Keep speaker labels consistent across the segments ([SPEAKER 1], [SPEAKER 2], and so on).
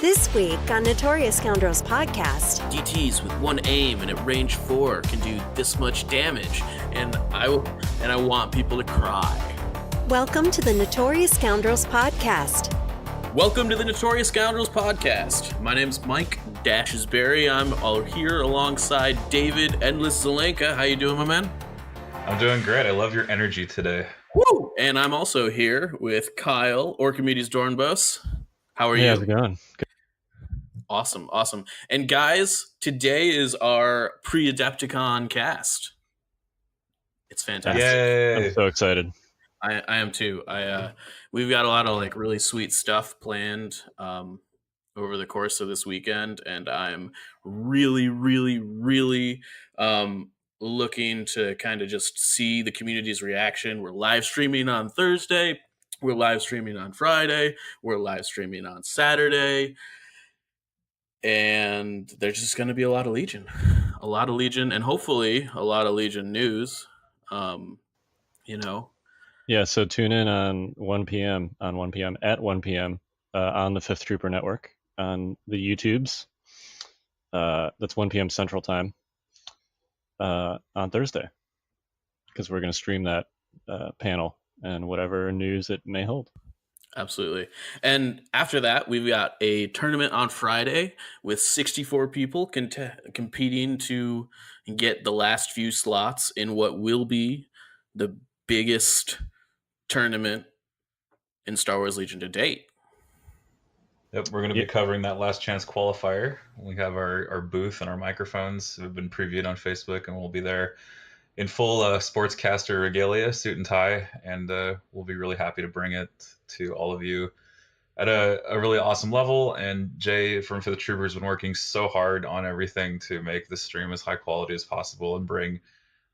[SPEAKER 1] This week on Notorious Scoundrels podcast,
[SPEAKER 2] DTs with one aim and at range 4 can do this much damage, and I want people to cry.
[SPEAKER 1] Welcome to the Notorious Scoundrels podcast.
[SPEAKER 2] Welcome to the Notorious Scoundrels podcast. My name's Mike Dashesberry. I'm all here alongside David Endless Zelenka. How you doing, my man?
[SPEAKER 3] I'm doing great. I love your energy today.
[SPEAKER 2] Woo! And I'm also here with Kyle, Orchimedes Dornbos. How are you?
[SPEAKER 4] How's it going? Good.
[SPEAKER 2] Awesome. And guys, today is our pre-AdeptiCon cast. It's fantastic.
[SPEAKER 3] Yay!
[SPEAKER 4] I'm so excited.
[SPEAKER 2] I am too. We've got a lot of really sweet stuff planned over the course of this weekend, and I'm really looking to kind of just see the community's reaction. We're live streaming on Thursday. We're live streaming on Friday. We're live streaming on Saturday. And there's just going to be a lot of Legion, and hopefully a lot of Legion news.
[SPEAKER 4] Yeah, so tune in on 1 p.m. at 1 p.m. On the Fifth Trooper Network on the YouTubes. That's 1 p.m. Central Time on Thursday, because we're going to stream that panel and whatever news it may hold.
[SPEAKER 2] Absolutely. And after that, we've got a tournament on Friday with 64 people competing to get the last few slots in what will be the biggest tournament in Star Wars Legion to date.
[SPEAKER 3] Yep, we're going to be covering that last chance qualifier. We have our booth and our microphones have been previewed on Facebook, and we'll be there in full sportscaster regalia, suit and tie, and we'll be really happy to bring it to all of you at a really awesome level. And Jay from For the Troopers has been working so hard on everything to make the stream as high quality as possible and bring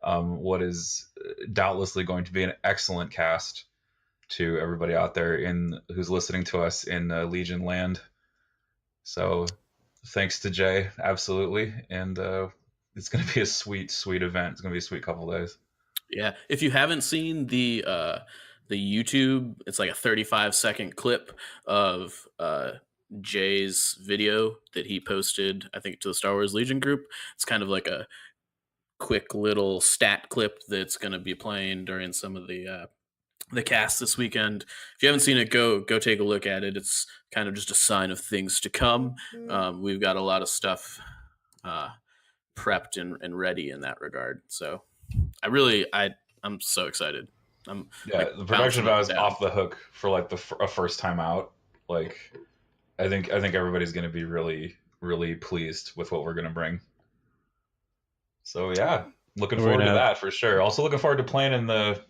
[SPEAKER 3] what is doubtlessly going to be an excellent cast to everybody out there who's listening to us in Legion land. So thanks to Jay, absolutely. And it's going to be a sweet event. It's going to be a sweet couple of days.
[SPEAKER 2] Yeah. If you haven't seen the YouTube, it's like a 35-second clip of Jay's video that he posted, I think, to the Star Wars Legion group. It's kind of like a quick little stat clip that's going to be playing during some of the cast this weekend. If you haven't seen it, go take a look at it. It's kind of just a sign of things to come. We've got a lot of stuff prepped and ready in that regard. So I'm so excited.
[SPEAKER 3] The production value is off the hook for a first time out. I think everybody's going to be really pleased with what we're going to bring. So yeah, looking forward to that for sure. Also looking forward to playing in the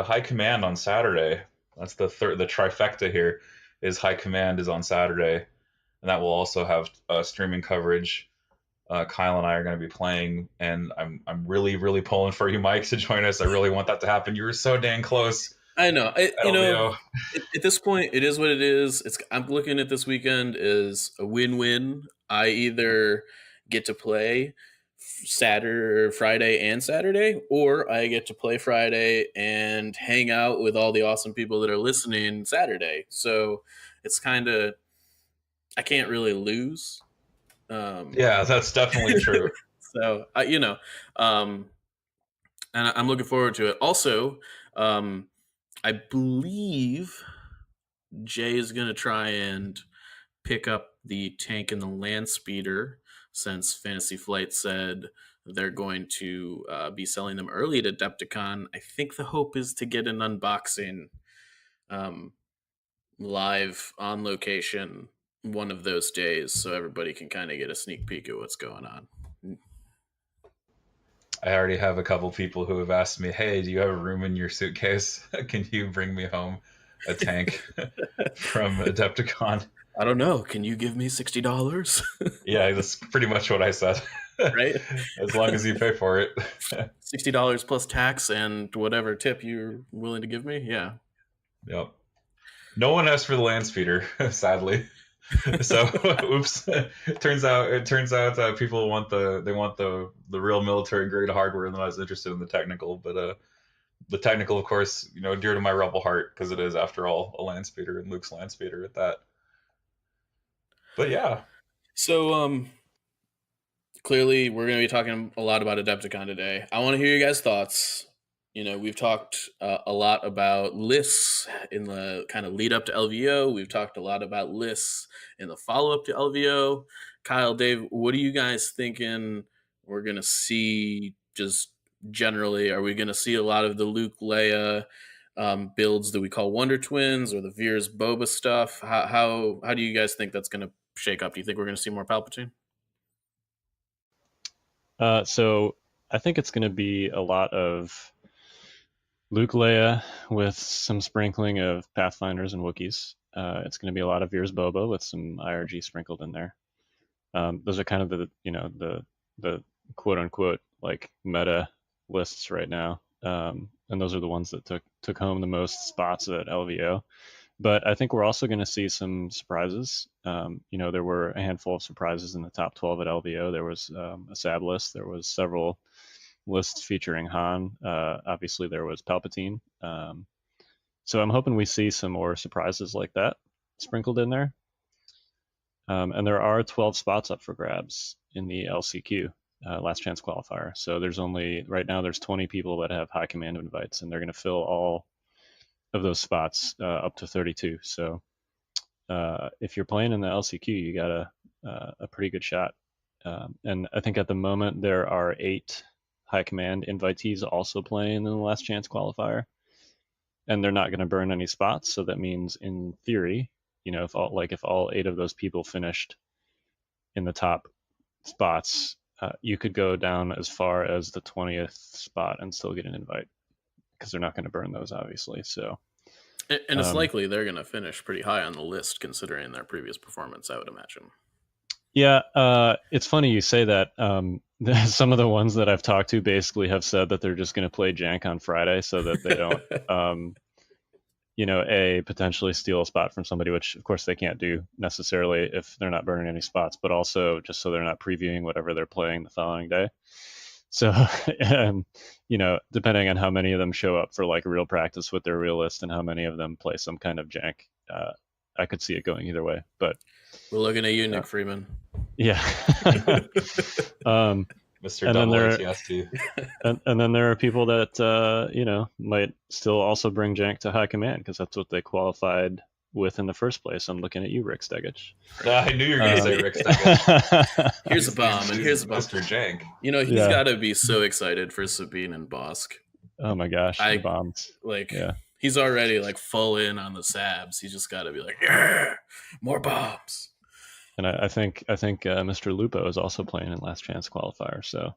[SPEAKER 3] High Command on Saturday. That's the trifecta here. Is High Command is on Saturday, and that will also have streaming coverage. Kyle and I are going to be playing, and I'm really pulling for you, Mike, to join us. I really want that to happen. You were so dang close.
[SPEAKER 2] I know. At this point, it is what it is. I'm looking at this weekend as a win-win. I either get to play Friday and Saturday, or I get to play Friday and hang out with all the awesome people that are listening Saturday. So it's kind of, I can't really lose.
[SPEAKER 3] Yeah, that's definitely true.
[SPEAKER 2] So and I'm looking forward to it. Also, I believe Jay is going to try and pick up the tank and the land speeder, since Fantasy Flight said they're going to be selling them early at AdeptiCon. I think the hope is to get an unboxing live on location one of those days, so everybody can kind of get a sneak peek at what's going on.
[SPEAKER 3] I already have a couple people who have asked me, hey, do you have a room in your suitcase? Can you bring me home a tank from AdeptiCon?
[SPEAKER 2] I don't know. Can you give me $60?
[SPEAKER 3] Yeah, that's pretty much what I said.
[SPEAKER 2] Right?
[SPEAKER 3] As long as you pay for it.
[SPEAKER 2] $60 plus tax and whatever tip you're willing to give me. Yeah.
[SPEAKER 3] Yep. No one asked for the land speeder, sadly. So, oops. It turns out people want the real military grade hardware, and they're not as interested in the technical. But the technical, of course, dear to my rebel heart, because it is, after all, a land speeder, and Luke's land speeder at that. But yeah.
[SPEAKER 2] So clearly we're going to be talking a lot about Adepticon today. I want to hear you guys' thoughts. You know, we've talked a lot about lists in the kind of lead up to LVO. We've talked a lot about lists in the follow up to LVO. Kyle, Dave, what are you guys thinking we're going to see just generally? Are we going to see a lot of the Luke Leia builds that we call Wonder Twins or the Veers Boba stuff? How do you guys think that's going to shake up? Do you think we're going to see more Palpatine?
[SPEAKER 4] So I think it's going to be a lot of Luke Leia with some sprinkling of Pathfinders and Wookiees. It's going to be a lot of Veers Boba with some IRG sprinkled in there. Those are kind of the quote unquote like meta lists right now, and those are the ones that took home the most spots at LVO. But I think we're also going to see some surprises. There were a handful of surprises in the top 12 at LVO. There was a Sab list. There was several lists featuring Han. Obviously, there was Palpatine. So I'm hoping we see some more surprises like that sprinkled in there. And there are 12 spots up for grabs in the LCQ, last chance qualifier. So right now there's 20 people that have high command invites, and they're going to fill all of those spots up to 32. So if you're playing in the LCQ, you got a pretty good shot. And I think at the moment there are 8 high command invitees also playing in the last chance qualifier, and they're not going to burn any spots. So that means, in theory, if all 8 of those people finished in the top spots, you could go down as far as the 20th spot and still get an invite, because they're not going to burn those, obviously. So,
[SPEAKER 2] and it's likely they're going to finish pretty high on the list considering their previous performance, I would imagine.
[SPEAKER 4] Yeah, it's funny you say that. Some of the ones that I've talked to basically have said that they're just going to play jank on Friday so that they don't, potentially steal a spot from somebody, which of course they can't do necessarily if they're not burning any spots, but also just so they're not previewing whatever they're playing the following day. So, depending on how many of them show up for like real practice with their real list and how many of them play some kind of jank, I could see it going either way. But
[SPEAKER 2] we're looking at you, Nick Freeman.
[SPEAKER 4] Yeah.
[SPEAKER 3] Mr. Double ATST.
[SPEAKER 4] And then there are people that might still also bring jank to high command because that's what they qualified with in the first place. I'm looking at you, Rick Stegich.
[SPEAKER 3] I knew you were going to say Rick Stegich.
[SPEAKER 2] Here's a bomb, and here's a bomb.
[SPEAKER 3] Mr. Jank.
[SPEAKER 2] He's got to be so excited for Sabine and Bosk.
[SPEAKER 4] Oh my gosh, the bombs!
[SPEAKER 2] He's already like full in on the Sabs. He's just got to be like, yeah, more bombs.
[SPEAKER 4] And I think Mr. Lupo is also playing in last chance qualifier. So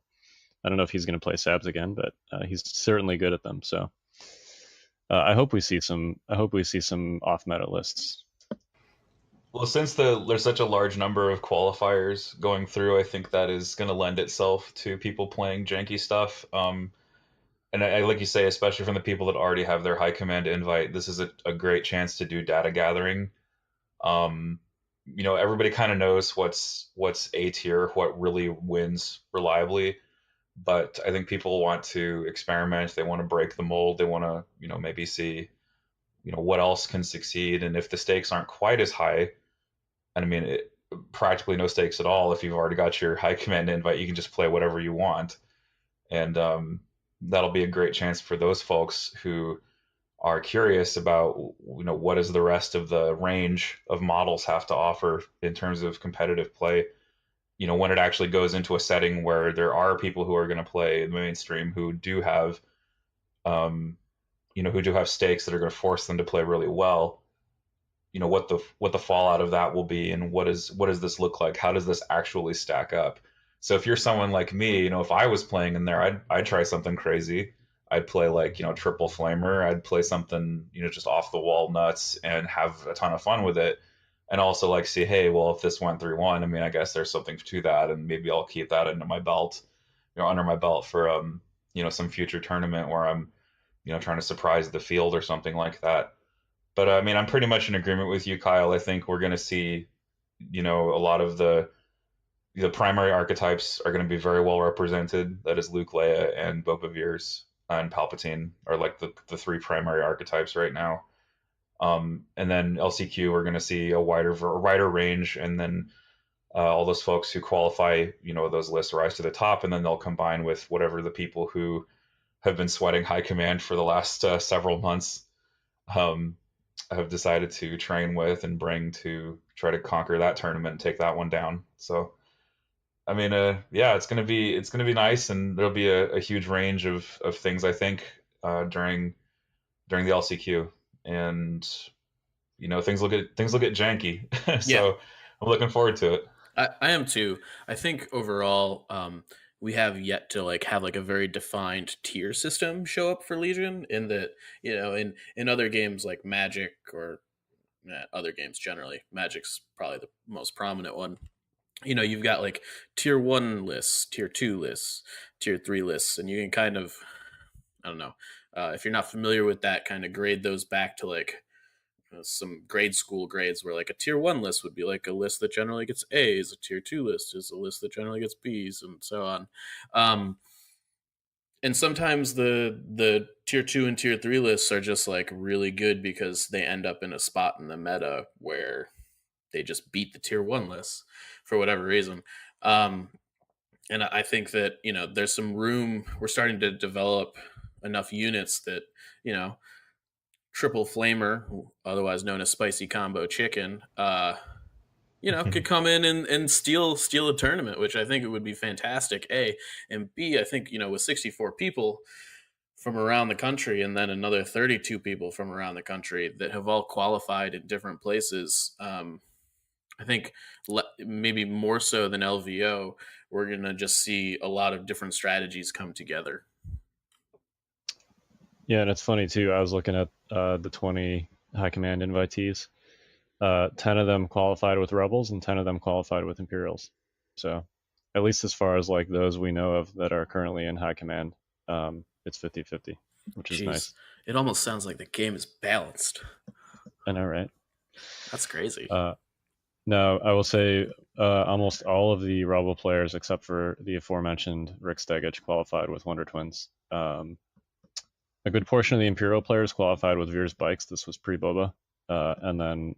[SPEAKER 4] I don't know if he's going to play Sabs again, but he's certainly good at them. So I hope we see some off meta lists.
[SPEAKER 3] Well, since there's such a large number of qualifiers going through, I think that is going to lend itself to people playing janky stuff. And I like you say, especially from the people that already have their high command invite, this is a great chance to do data gathering. Everybody kind of knows what's A tier, what really wins reliably, but I think people want to experiment. They want to break the mold. They want to, maybe see, what else can succeed. And if the stakes aren't quite as high, and I mean, practically no stakes at all. If you've already got your high command invite, you can just play whatever you want. And that'll be a great chance for those folks who are curious about, what does the rest of the range of models have to offer in terms of competitive play. When it actually goes into a setting where there are people who are going to play the mainstream who do have, stakes that are going to force them to play really well. What the fallout of that will be, and what does this look like? How does this actually stack up? So if you're someone like me, if I was playing in there, I'd try something crazy. I'd play triple flamer. I'd play something, just off the wall nuts and have a ton of fun with it. And also see, hey, well, if this went 3-1, I mean, I guess there's something to that, and maybe I'll keep that under my belt for some future tournament where I'm, trying to surprise the field or something like that. But I mean, I'm pretty much in agreement with you, Kyle. I think we're going to see, a lot of the primary archetypes are going to be very well represented. That is Luke, Leia, and Boba Veers and Palpatine are the 3 primary archetypes right now. And then LCQ, we're going to see a wider range, and then all those folks who qualify, those lists rise to the top, and then they'll combine with whatever the people who have been sweating high command for the last several months have decided to train with and bring to try to conquer that tournament and take that one down. So, I mean, it's gonna be nice, and there'll be a huge range of things, I think, during the LCQ, and things will get janky. So
[SPEAKER 2] Yeah.
[SPEAKER 3] I'm looking forward to it.
[SPEAKER 2] I am too. I think overall, we have yet to have a very defined tier system show up for Legion. In that, in other games like Magic or other games generally, Magic's probably the most prominent one. You've got tier 1 lists, tier 2 lists, tier 3 lists, and you can kind of, I don't know, if you're not familiar with that, kind of grade those back to some grade school grades, where a tier 1 list would be a list that generally gets A's, a tier 2 list is a list that generally gets B's, and so on. And sometimes the tier 2 and tier 3 lists are just really good because they end up in a spot in the meta where they just beat the tier 1 lists for whatever reason. And I think that, there's some room. We're starting to develop enough units that, Triple Flamer, otherwise known as Spicy Combo Chicken, could come in and steal a tournament, which I think it would be fantastic, A. And B, I think, with 64 people from around the country, and then another 32 people from around the country that have all qualified in different places, I think maybe more so than LVO, we're going to just see a lot of different strategies come together.
[SPEAKER 4] Yeah, and it's funny too. I was looking at the 20 high command invitees. 10 of them qualified with Rebels, and 10 of them qualified with Imperials. So, at least as far as those we know of that are currently in high command, it's 50-50, which is nice.
[SPEAKER 2] It almost sounds like the game is balanced.
[SPEAKER 4] I know, right?
[SPEAKER 2] That's crazy.
[SPEAKER 4] No, I will say almost all of the Rebel players, except for the aforementioned Rick Stegich, qualified with Wonder Twins. A good portion of the Imperial players qualified with Veer's Bikes. This was pre-Boba. And then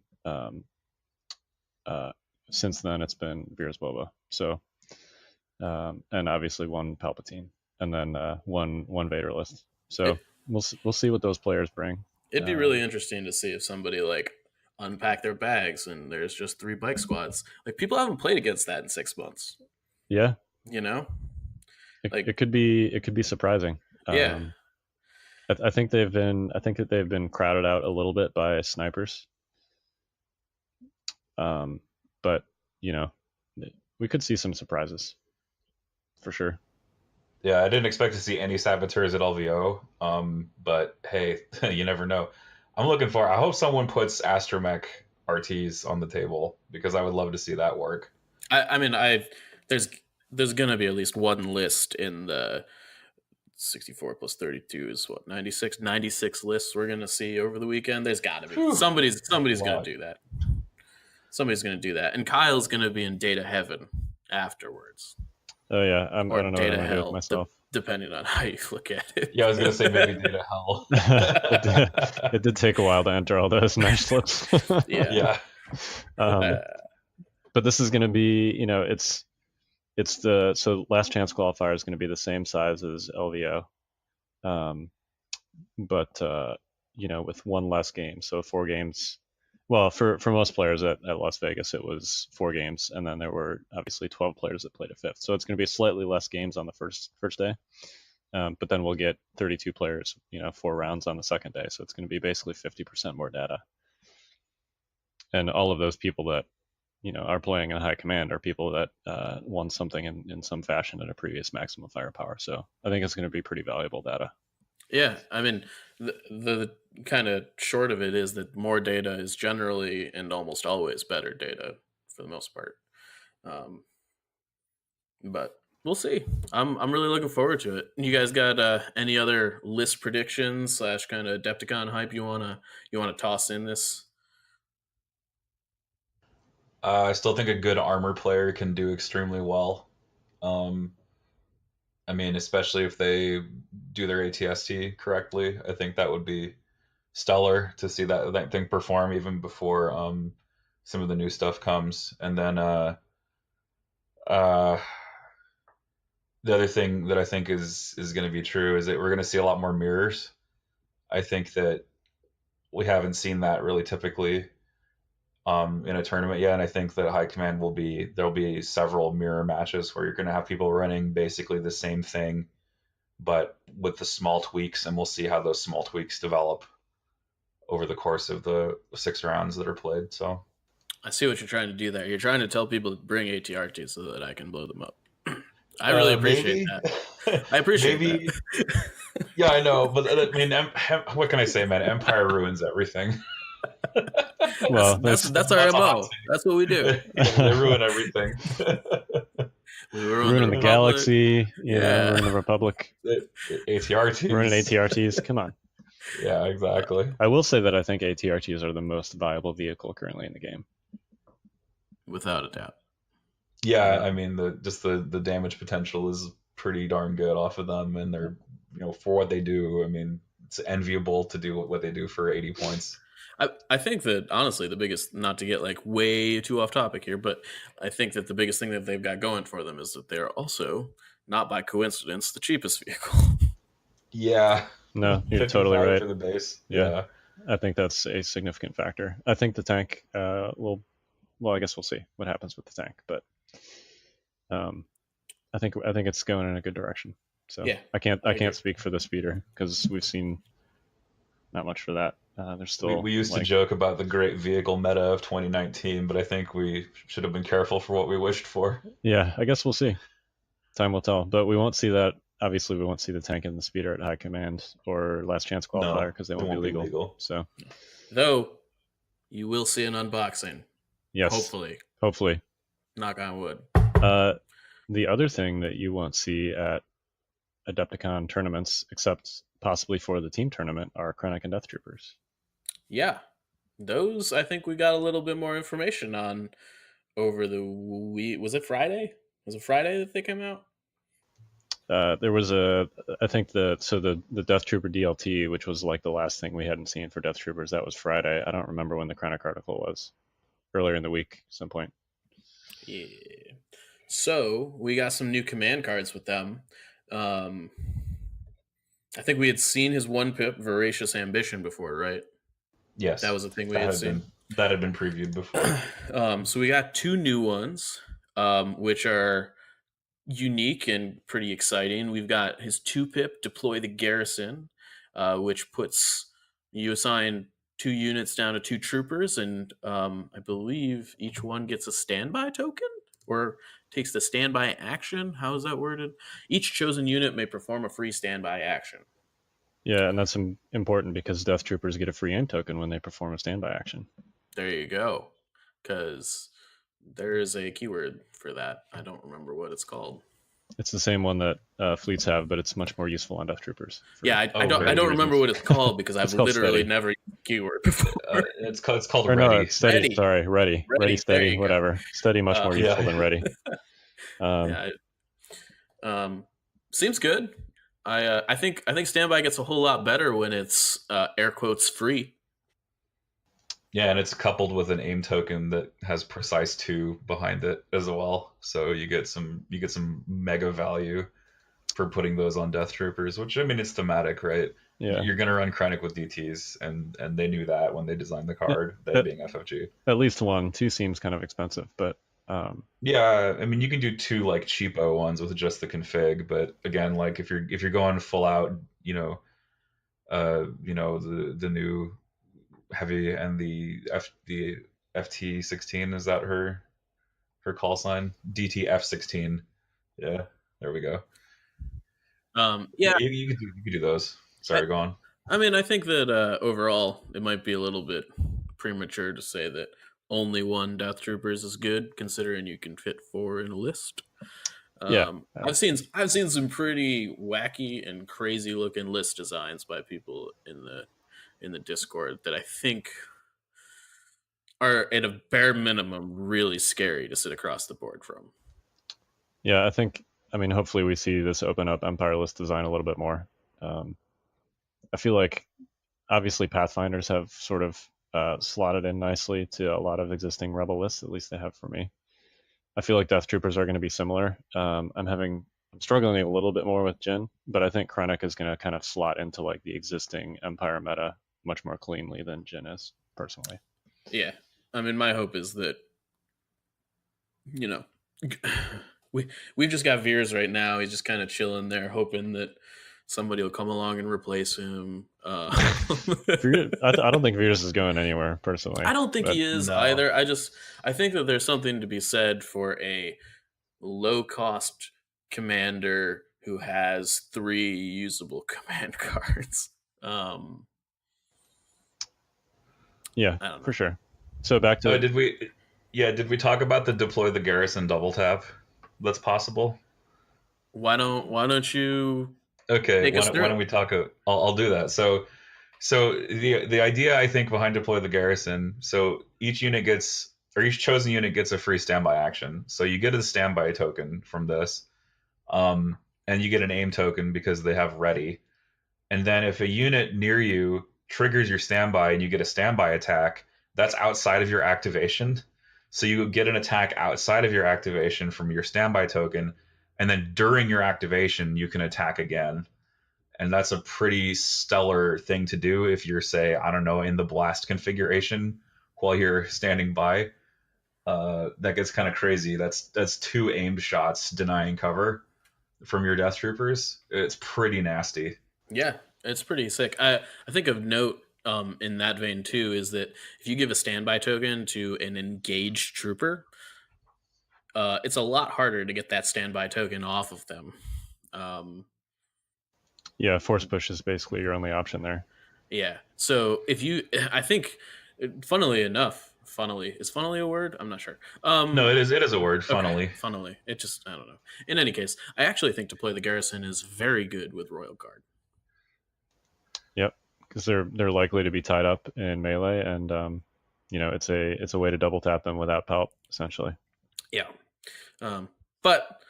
[SPEAKER 4] since then, it's been Veer's Boba. So, and obviously one Palpatine, and then one Vader list. So we'll see what those players bring.
[SPEAKER 2] It'd be really interesting to see if somebody unpack their bags and there's just 3 bike squads. People haven't played against that in 6 months.
[SPEAKER 4] Yeah.
[SPEAKER 2] It
[SPEAKER 4] could be surprising.
[SPEAKER 2] Yeah.
[SPEAKER 4] I think that they've been crowded out a little bit by snipers. But we could see some surprises for sure.
[SPEAKER 3] Yeah, I didn't expect to see any saboteurs at LVO. But hey, you never know. I hope someone puts Astromech RTs on the table, because I would love to see that work.
[SPEAKER 2] I mean, there's gonna be at least one list in the 64 plus 32 is 96 lists we're gonna see over the weekend. There's got to be somebody's gonna do that. Somebody's gonna do that, and Kyle's gonna be in data heaven afterwards.
[SPEAKER 4] Oh yeah, I don't know what I'm gonna do with myself.
[SPEAKER 2] Depending on how you look at it.
[SPEAKER 3] Yeah, I was gonna say maybe data hell.
[SPEAKER 4] It did take a while to enter all those nice slips.
[SPEAKER 2] Yeah.
[SPEAKER 4] But this is gonna be, so last chance qualifier is going to be the same size as LVO, but with one less game. So 4 games. Well, for most players at Las Vegas, it was 4 games, and then there were obviously 12 players that played a 5th. So it's going to be slightly less games on the first day, but then we'll get 32 players, 4 rounds on the second day. So it's going to be basically 50% more data, and all of those people that are playing in high command are people that won something in some fashion at a previous maximum firepower. So I think it's going to be pretty valuable data.
[SPEAKER 2] Yeah, I mean, the kind of short of it is that more data is generally and almost always better data for the most part. But we'll see. I'm really looking forward to it. You guys got any other list predictions / kind of Adepticon hype you wanna toss in this?
[SPEAKER 3] I still think a good armor player can do extremely well. I mean, especially if they do their ATST correctly, I think that would be stellar to see that thing perform even before some of the new stuff comes. And then uh, the other thing that I think is going to be true is that we're going to see a lot more mirrors. I think that we haven't seen that really typically in a tournament yet, and I think that High Command there'll be several mirror matches where you're going to have people running basically the same thing, but with the small tweaks, and we'll see how those small tweaks develop over the course of the 6 rounds that are played. So
[SPEAKER 2] I see what you're trying to do there. You're trying to tell people to bring ATRT so that I can blow them up. I really appreciate that. I appreciate that.
[SPEAKER 3] Yeah, I know, but I mean, what can I say, man? Empire ruins everything.
[SPEAKER 4] Well,
[SPEAKER 2] that's our MO. That's what we do.
[SPEAKER 3] They ruin everything.
[SPEAKER 2] We were
[SPEAKER 4] ruining the galaxy, ruining the Republic.
[SPEAKER 3] ATRTs.
[SPEAKER 4] Ruining ATRTs. Come on.
[SPEAKER 3] Yeah, exactly.
[SPEAKER 4] I will say that I think ATRTs are the most viable vehicle currently in the game.
[SPEAKER 2] Without a doubt.
[SPEAKER 3] Yeah, I mean the damage potential is pretty darn good off of them, and they're for what they do. I mean, it's enviable to do what they do for 80 points.
[SPEAKER 2] I think that honestly the biggest, not to get like way too off topic here, but I think that the biggest thing that they've got going for them is that they're also, not by coincidence, the cheapest vehicle.
[SPEAKER 3] Yeah.
[SPEAKER 4] No, you're totally right.
[SPEAKER 3] For the base.
[SPEAKER 4] Yeah. I think that's a significant factor. I think the tank will. Well, I guess we'll see what happens with the tank, but I think it's going in a good direction. So yeah, I can't speak for the speeder because we've seen not much for that. There's still
[SPEAKER 3] we used to joke about the great vehicle meta of 2019, but I think we should have been careful for what we wished for.
[SPEAKER 4] Yeah, I guess we'll see. Time will tell, but we won't see that. Obviously, we won't see the tank and the speeder at High Command or Last Chance Qualifier because they won't be legal. So,
[SPEAKER 2] though, you will see an unboxing.
[SPEAKER 4] Yes. Hopefully.
[SPEAKER 2] Knock on wood.
[SPEAKER 4] The other thing that you won't see at AdeptiCon tournaments, except possibly for the team tournament, are Krennic and Deathtroopers.
[SPEAKER 2] Yeah. Those, I think we got a little bit more information on over the week. Was it Friday? Was it Friday that they came out?
[SPEAKER 4] There was the Death Trooper DLT, which was like the last thing we hadn't seen for Death Troopers. That was Friday. I don't remember when the Krennic article was. Earlier in the week, some point.
[SPEAKER 2] Yeah. So we got some new command cards with them. I think we had seen his 1-pip Voracious Ambition before, right?
[SPEAKER 3] Yes.
[SPEAKER 2] That was a thing we had seen.
[SPEAKER 3] That had been previewed before.
[SPEAKER 2] So we got 2 new ones, which are unique and pretty exciting. We've got his 2-pip Deploy the Garrison, which puts you assign 2 units down to 2 troopers, and I believe each one gets a standby token or takes the standby action. How is that worded? Each chosen unit may perform a free standby action.
[SPEAKER 4] Yeah, and that's important because Death Troopers get a free aim token when they perform a standby action.
[SPEAKER 2] There you go. Because there is a keyword for that. I don't remember what it's called.
[SPEAKER 4] It's the same one that fleets have, but it's much more useful on Death Troopers.
[SPEAKER 2] Yeah, I don't remember what it's called because I've literally never used the keyword before.
[SPEAKER 3] It's called
[SPEAKER 4] ready.
[SPEAKER 3] No,
[SPEAKER 4] it's steady. Ready. Sorry, ready, steady, whatever. Steady, much more useful than ready.
[SPEAKER 2] Seems good. I think standby gets a whole lot better when it's air quotes free.
[SPEAKER 3] Yeah, and it's coupled with an aim token that has precise 2 behind it as well. So you get some mega value for putting those on Death Troopers, which I mean it's thematic, right?
[SPEAKER 4] Yeah.
[SPEAKER 3] You're gonna run Krennic with DTs, and they knew that when they designed the card, they being FFG.
[SPEAKER 4] At least 1, 2 seems kind of expensive, but
[SPEAKER 3] yeah, I mean you can do 2 like cheapo ones with just the config, but again, like if you're going full out, the new heavy and the FT16, is that her call sign? DTF16. Yeah, there we go.
[SPEAKER 2] Yeah,
[SPEAKER 3] you could do those. Sorry, go on.
[SPEAKER 2] I mean, I think that overall it might be a little bit premature to say that only 1 Death Troopers is good, considering you can fit 4 in a list. I've seen some pretty wacky and crazy looking list designs by people in the Discord that I think are at a bare minimum really scary to sit across the board from.
[SPEAKER 4] Yeah, I mean, hopefully we see this open up Empire list design a little bit more. I feel like obviously Pathfinders have sort of slotted in nicely to a lot of existing Rebel lists. At least they have for me. I feel like Death Troopers are going to be similar. I'm struggling a little bit more with Jyn, but I think Krennic is going to kind of slot into like the existing Empire meta much more cleanly than Jyn is, personally.
[SPEAKER 2] Yeah. I mean, my hope is that, you know, we've just got Veers right now. He's just kind of chilling there, hoping that somebody will come along and replace him.
[SPEAKER 4] I don't think Veers is going anywhere, personally.
[SPEAKER 2] I don't think he is
[SPEAKER 3] No.
[SPEAKER 2] either. I think that there's something to be said for a low-cost commander who has 3 usable command cards.
[SPEAKER 3] Yeah,
[SPEAKER 4] for sure. So back to
[SPEAKER 3] did we talk about the deploy the garrison double tap? That's possible.
[SPEAKER 2] Why don't you?
[SPEAKER 3] Okay, why don't we talk? I'll do that. So the idea I think behind deploy the garrison. So each chosen unit gets a free standby action. So you get a standby token from this, and you get an aim token because they have ready. And then if a unit near you triggers your standby and you get a standby attack, that's outside of your activation. So you get an attack outside of your activation from your standby token, and then during your activation, you can attack again. And that's a pretty stellar thing to do if you're, say, I don't know, in the blast configuration while you're standing by. That gets kind of crazy. That's 2 aimed shots denying cover from your Death Troopers. It's pretty nasty.
[SPEAKER 2] Yeah, it's pretty sick. I think of note in that vein too is that if you give a standby token to an engaged trooper, it's a lot harder to get that standby token off of them.
[SPEAKER 4] Yeah, force push is basically your only option there.
[SPEAKER 2] Yeah. So I think, funnily enough, is funnily a word? I'm not sure.
[SPEAKER 3] No, it is a word, funnily.
[SPEAKER 2] Okay, funnily. It just, I don't know. In any case, I actually think deploy the garrison is very good with Royal Guard.
[SPEAKER 4] Yep, because they're likely to be tied up in melee, and it's a way to double tap them without palp, essentially.
[SPEAKER 2] Yeah. But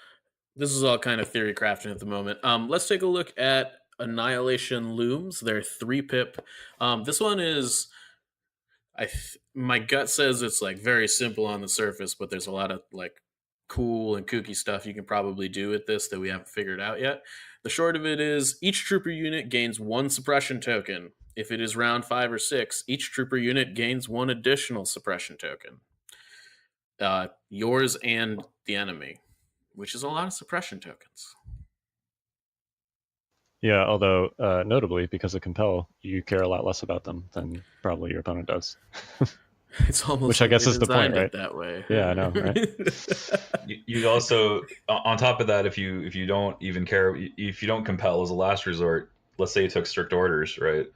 [SPEAKER 2] this is all kind of theory crafting at the moment. Let's take a look at Annihilation Looms. They're 3-pip. This one is, my gut says it's like very simple on the surface, but there's a lot of like cool and kooky stuff you can probably do with this that we haven't figured out yet. The short of it is each trooper unit gains 1 suppression token. If it is round 5 or 6, each trooper unit gains 1 additional suppression token. Yours and the enemy, which is a lot of suppression tokens.
[SPEAKER 4] Yeah, although notably, because of Compel, you care a lot less about them than probably your opponent does.
[SPEAKER 2] It's almost
[SPEAKER 4] which I guess is the point, right?
[SPEAKER 2] That way.
[SPEAKER 4] Yeah, I know, right?
[SPEAKER 3] You also, on top of that, if you don't even care, if you don't compel as a last resort, let's say you took strict orders, right,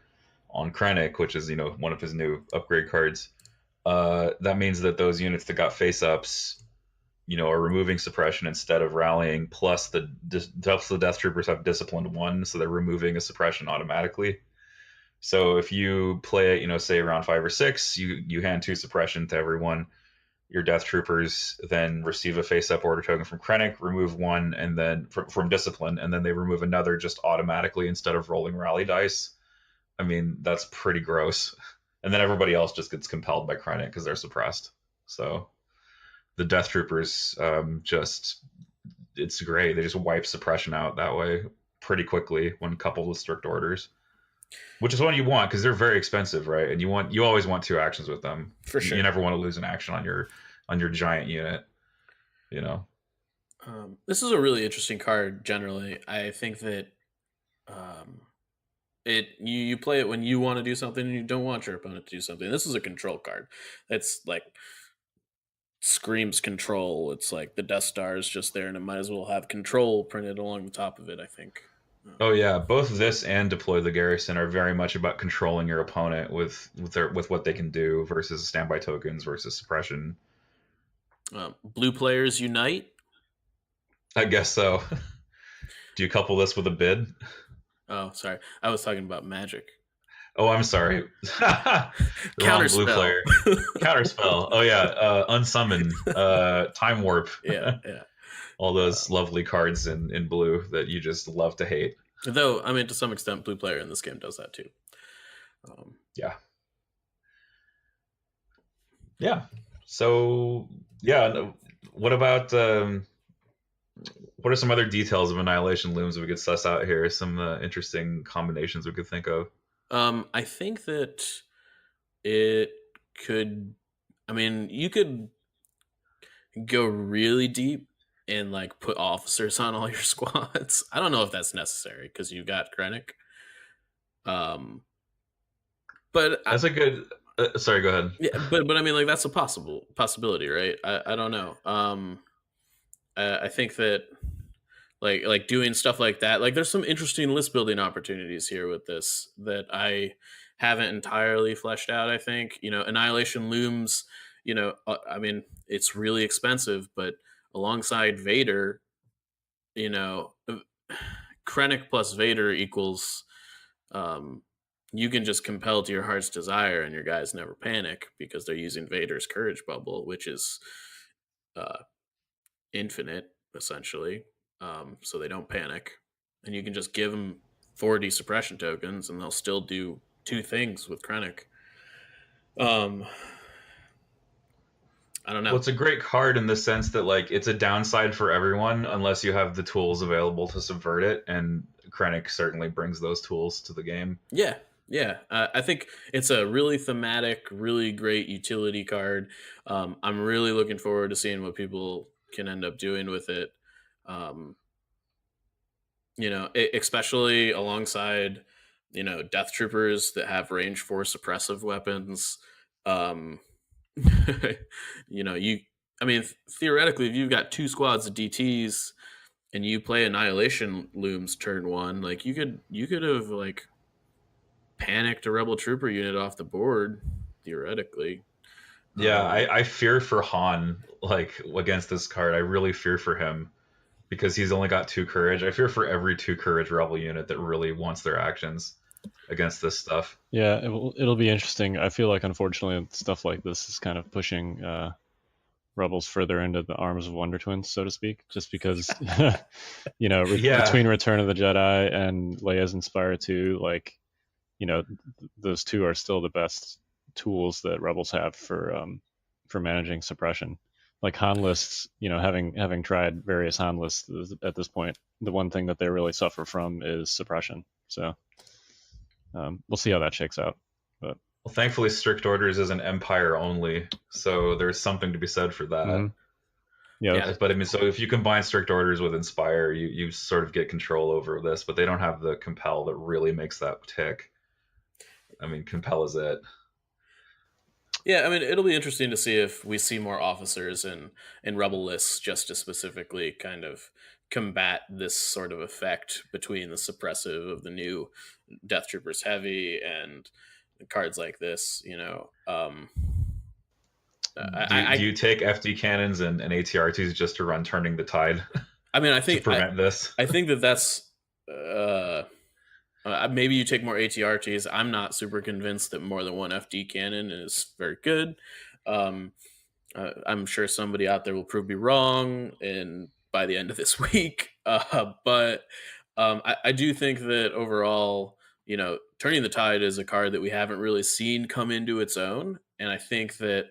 [SPEAKER 3] on Krennic, which is one of his new upgrade cards, that means that those units that got face ups, are removing suppression instead of rallying. Plus the Death Troopers have disciplined 1, so they're removing a suppression automatically. So if you play it, say around 5 or 6, you hand 2 suppression to everyone. Your Death Troopers then receive a face-up order token from Krennic, remove 1, and then from discipline, and then they remove another just automatically instead of rolling rally dice. I mean, that's pretty gross. And then everybody else just gets compelled by Krennic because they're suppressed. So the Death Troopers, it's great. They just wipe suppression out that way pretty quickly when coupled with strict orders. Which is what you want because they're very expensive, right? And you always want 2 actions with them.
[SPEAKER 2] For sure.
[SPEAKER 3] You never want to lose an action on your giant unit.
[SPEAKER 2] This is a really interesting card. Generally, I think that you play it when you want to do something and you don't want your opponent to do something. This is a control card. That's like screams control. It's like the Death Star is just there, and it might as well have control printed along the top of it, I think.
[SPEAKER 3] Oh yeah, both this and deploy the garrison are very much about controlling your opponent with what they can do versus standby tokens versus suppression.
[SPEAKER 2] Blue players unite. I
[SPEAKER 3] guess so. Do you couple this with a bid?
[SPEAKER 2] Oh, sorry, I was talking about Magic.
[SPEAKER 3] Oh, I'm sorry.
[SPEAKER 2] Counterspell.
[SPEAKER 3] Blue player. Counterspell. Oh yeah, unsummon, time warp.
[SPEAKER 2] Yeah.
[SPEAKER 3] All those lovely cards in blue that you just love to hate.
[SPEAKER 2] Though, I mean, to some extent, blue player in this game does that too.
[SPEAKER 3] Yeah. Yeah. So yeah, what about what are some other details of Annihilation Looms we could suss out here? Some interesting combinations we could think of.
[SPEAKER 2] I think that it could. I mean, you could go really deep and like put officers on all your squads. I don't know if that's necessary because you got Krennic. But
[SPEAKER 3] That's a good. Sorry, go ahead.
[SPEAKER 2] yeah, but I mean, like that's a possibility, right? I don't know. I think that like doing stuff like that, like there's some interesting list building opportunities here with this that I haven't entirely fleshed out. I think Annihilation Looms. I mean, it's really expensive, but alongside Vader, you know, Krennic plus Vader equals you can just compel to your heart's desire, and your guys never panic because they're using Vader's courage bubble, which is uh, infinite essentially. So they don't panic, and you can just give them 40 suppression tokens, and they'll still do two things with Krennic. I don't know.
[SPEAKER 3] Well, it's a great card in the sense that like it's a downside for everyone unless you have the tools available to subvert it, and Krennic certainly brings those tools to the game.
[SPEAKER 2] Yeah. I think it's a really thematic, really great utility card. I'm really looking forward to seeing what people can end up doing with it. Especially alongside, Death Troopers that have range 4 suppressive weapons. Theoretically, if you've got 2 squads of DTs and you play Annihilation Looms turn 1, like you could have like panicked a Rebel Trooper unit off the board, theoretically.
[SPEAKER 3] Yeah, I fear for Han, like against this card. I really fear for him because he's only got 2 courage. I fear for every 2 courage Rebel unit that really wants their actions against this stuff.
[SPEAKER 4] Yeah, it'll be interesting. I feel like unfortunately stuff like this is kind of pushing Rebels further into the arms of Wonder Twins, so to speak, just because between Return of the Jedi and Leia's Inspire 2, like those 2 are still the best tools that Rebels have for managing suppression. Like Han lists, having tried various Han lists at this point, the one thing that they really suffer from is suppression. So we'll see how that shakes out. But
[SPEAKER 3] well, thankfully, Strict Orders is an Empire only, so there's something to be said for that.
[SPEAKER 4] Mm-hmm. Yeah,
[SPEAKER 3] but I mean, so if you combine Strict Orders with Inspire, you sort of get control over this, but they don't have the Compel that really makes that tick. I mean, Compel is it.
[SPEAKER 2] Yeah, I mean, it'll be interesting to see if we see more officers in Rebel lists just to specifically kind of combat this sort of effect between the suppressive of the new Death Troopers Heavy and cards like this.
[SPEAKER 3] Do you take FD cannons and ATRTs just to run Turning the Tide?
[SPEAKER 2] I mean, I think
[SPEAKER 3] to prevent this.
[SPEAKER 2] I think that's. Maybe you take more ATRTs. I'm not super convinced that more than one FD cannon is very good. I'm sure somebody out there will prove me wrong by the end of this week. But I do think that overall, Turning the Tide is a card that we haven't really seen come into its own. And I think that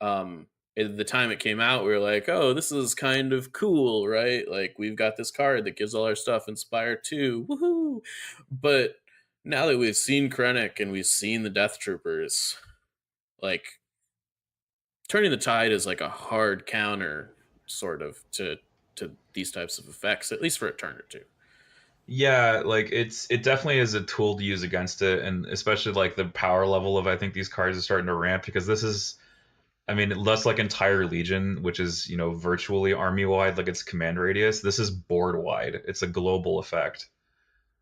[SPEAKER 2] at the time it came out, we were like, oh, this is kind of cool, right? Like, we've got this card that gives all our stuff Inspire 2. Woohoo! But now that we've seen Krennic and we've seen the Death Troopers, like, Turning the Tide is like a hard counter, sort of, to these types of effects, at least for a turn or two.
[SPEAKER 3] Yeah, like it definitely is a tool to use against it, and especially like the power level of I think these cards are starting to ramp because this is, I mean, less like entire Legion, which is virtually army wide, like it's command radius. This is board wide. It's a global effect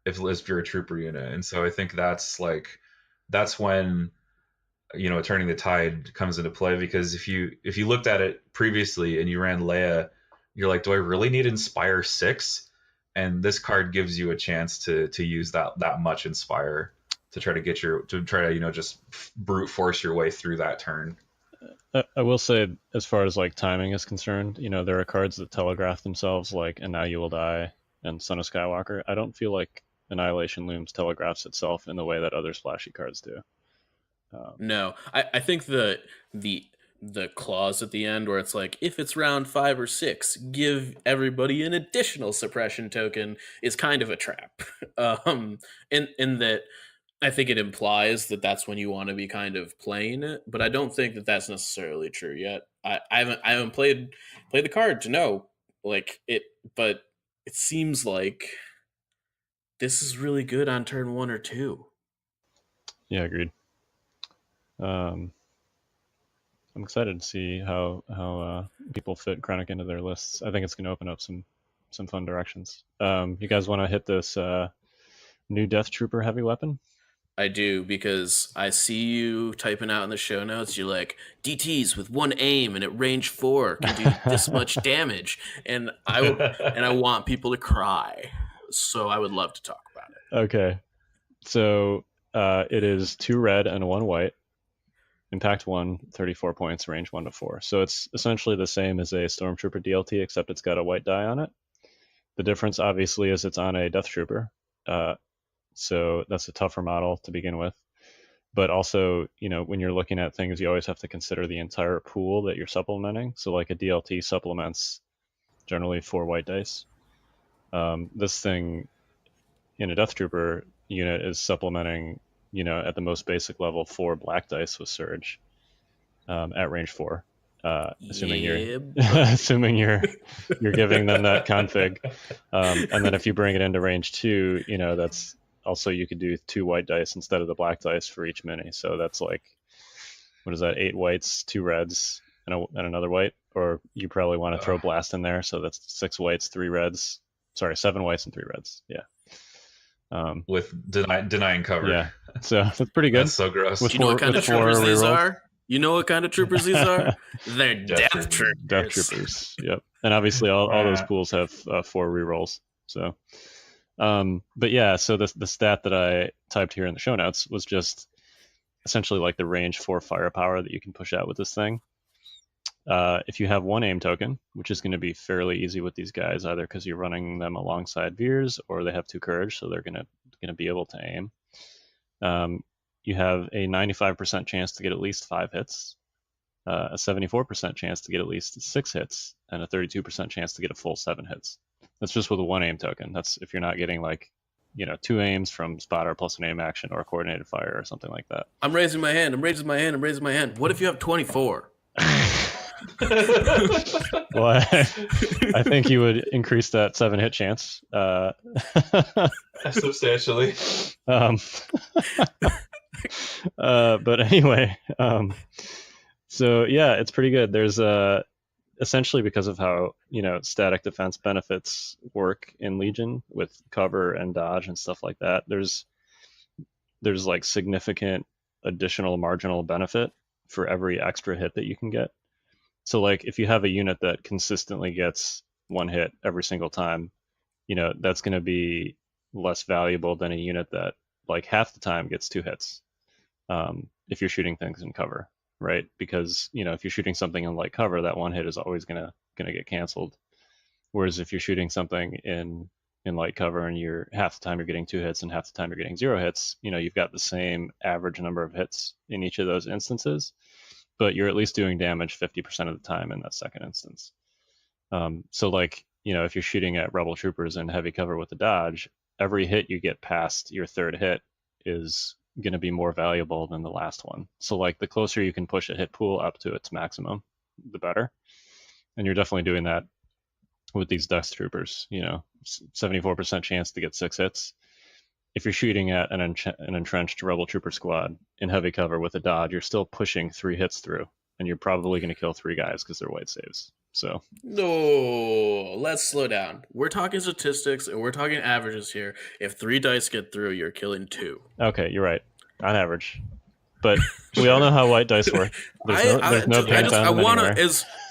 [SPEAKER 3] if you're a trooper unit, and so I think that's when Turning the Tide comes into play, because if you looked at it previously and you ran Leia, you're like, do I really need Inspire 6? And this card gives you a chance to use that much Inspire to try to just brute force your way through that turn.
[SPEAKER 4] I will say, as far as like timing is concerned, there are cards that telegraph themselves, like "And Now You Will Die" and "Son of Skywalker." I don't feel like Annihilation Looms telegraphs itself in the way that other splashy cards do.
[SPEAKER 2] No, I think the clause at the end where it's like, if it's round 5 or 6, give everybody an additional suppression token is kind of a trap. In that I think it implies that that's when you want to be kind of playing it, but I don't think that that's necessarily true yet. I haven't played the card to know like it, but it seems like this is really good on turn 1 or 2.
[SPEAKER 4] Yeah, agreed. I'm excited to see how people fit Krennic into their lists. I think it's going to open up some fun directions. You guys want to hit this new Death Trooper heavy weapon?
[SPEAKER 2] I do, because I see you typing out in the show notes, you're like, DTs with 1 aim and at range 4 can do this much damage. And I want people to cry. So I would love to talk about it.
[SPEAKER 4] Okay. So it is 2 red and 1 white. Impact 1, 34 points, range 1 to 4. So it's essentially the same as a Stormtrooper DLT, except it's got a white die on it. The difference, obviously, is it's on a Death Trooper. So that's a tougher model to begin with. But also, when you're looking at things, you always have to consider the entire pool that you're supplementing. So like a DLT supplements generally 4 white dice. This thing in a Death Trooper unit is supplementing, at the most basic level, 4 black dice with Surge at range 4. Assuming you're giving them that config. And then if you bring it into range 2, that's also, you could do 2 white dice instead of the black dice for each mini. So that's like, what is that? 8 whites, 2 reds, and another white. Or you probably want to throw blast in there. So that's 6 whites, 3 reds. Sorry, 7 whites and 3 reds. Yeah.
[SPEAKER 3] With denying cover.
[SPEAKER 4] Yeah. So that's pretty good.
[SPEAKER 3] That's so gross.
[SPEAKER 2] You know what kind of troopers these are? You know what kind of troopers these are? They're Death Troopers.
[SPEAKER 4] Death Troopers. Yep. And obviously all those pools have 4 rerolls. So, but yeah, so the stat that I typed here in the show notes was just essentially like the range 4 firepower that you can push out with this thing. If you have 1 aim token, which is going to be fairly easy with these guys, either because you're running them alongside Veers or they have 2 courage, so they're going to be able to aim. You have a 95% chance to get at least 5 hits, a 74% chance to get at least 6 hits, and a 32% chance to get a full 7 hits. That's just with a 1 aim token. That's if you're not getting 2 aims from spotter plus an aim action or a coordinated fire or something like that.
[SPEAKER 2] I'm raising my hand. What if you have 24?
[SPEAKER 4] Well, I think you would increase that 7 hit chance
[SPEAKER 3] substantially.
[SPEAKER 4] But anyway, so yeah, it's pretty good. There's essentially, because of how static defense benefits work in Legion with cover and dodge and stuff like that, there's like significant additional marginal benefit for every extra hit that you can get. So like if you have a unit that consistently gets 1 hit every single time, that's going to be less valuable than a unit that like half the time gets 2 hits. If you're shooting things in cover, right? Because if you're shooting something in light cover, that 1 hit is always gonna get canceled. Whereas if you're shooting something in light cover and you're half the time you're getting 2 hits and half the time you're getting 0 hits, you've got the same average number of hits in each of those instances, but you're at least doing damage 50% of the time in that second instance. So like, if you're shooting at rebel troopers in heavy cover with a dodge, every hit you get past your 3rd hit is going to be more valuable than the last one. So like the closer you can push a hit pool up to its maximum, the better. And you're definitely doing that with these Death Troopers, 74% chance to get 6 hits. If you're shooting at an entrenched rebel trooper squad in heavy cover with a dodge, you're still pushing 3 hits through, and you're probably going to kill 3 guys because they're white saves. So
[SPEAKER 2] no, let's slow down. We're talking statistics and we're talking averages here. If 3 dice get through, you're killing 2.
[SPEAKER 4] Okay, you're right, on average. But we all know how white dice work. There's no paint on them anywhere.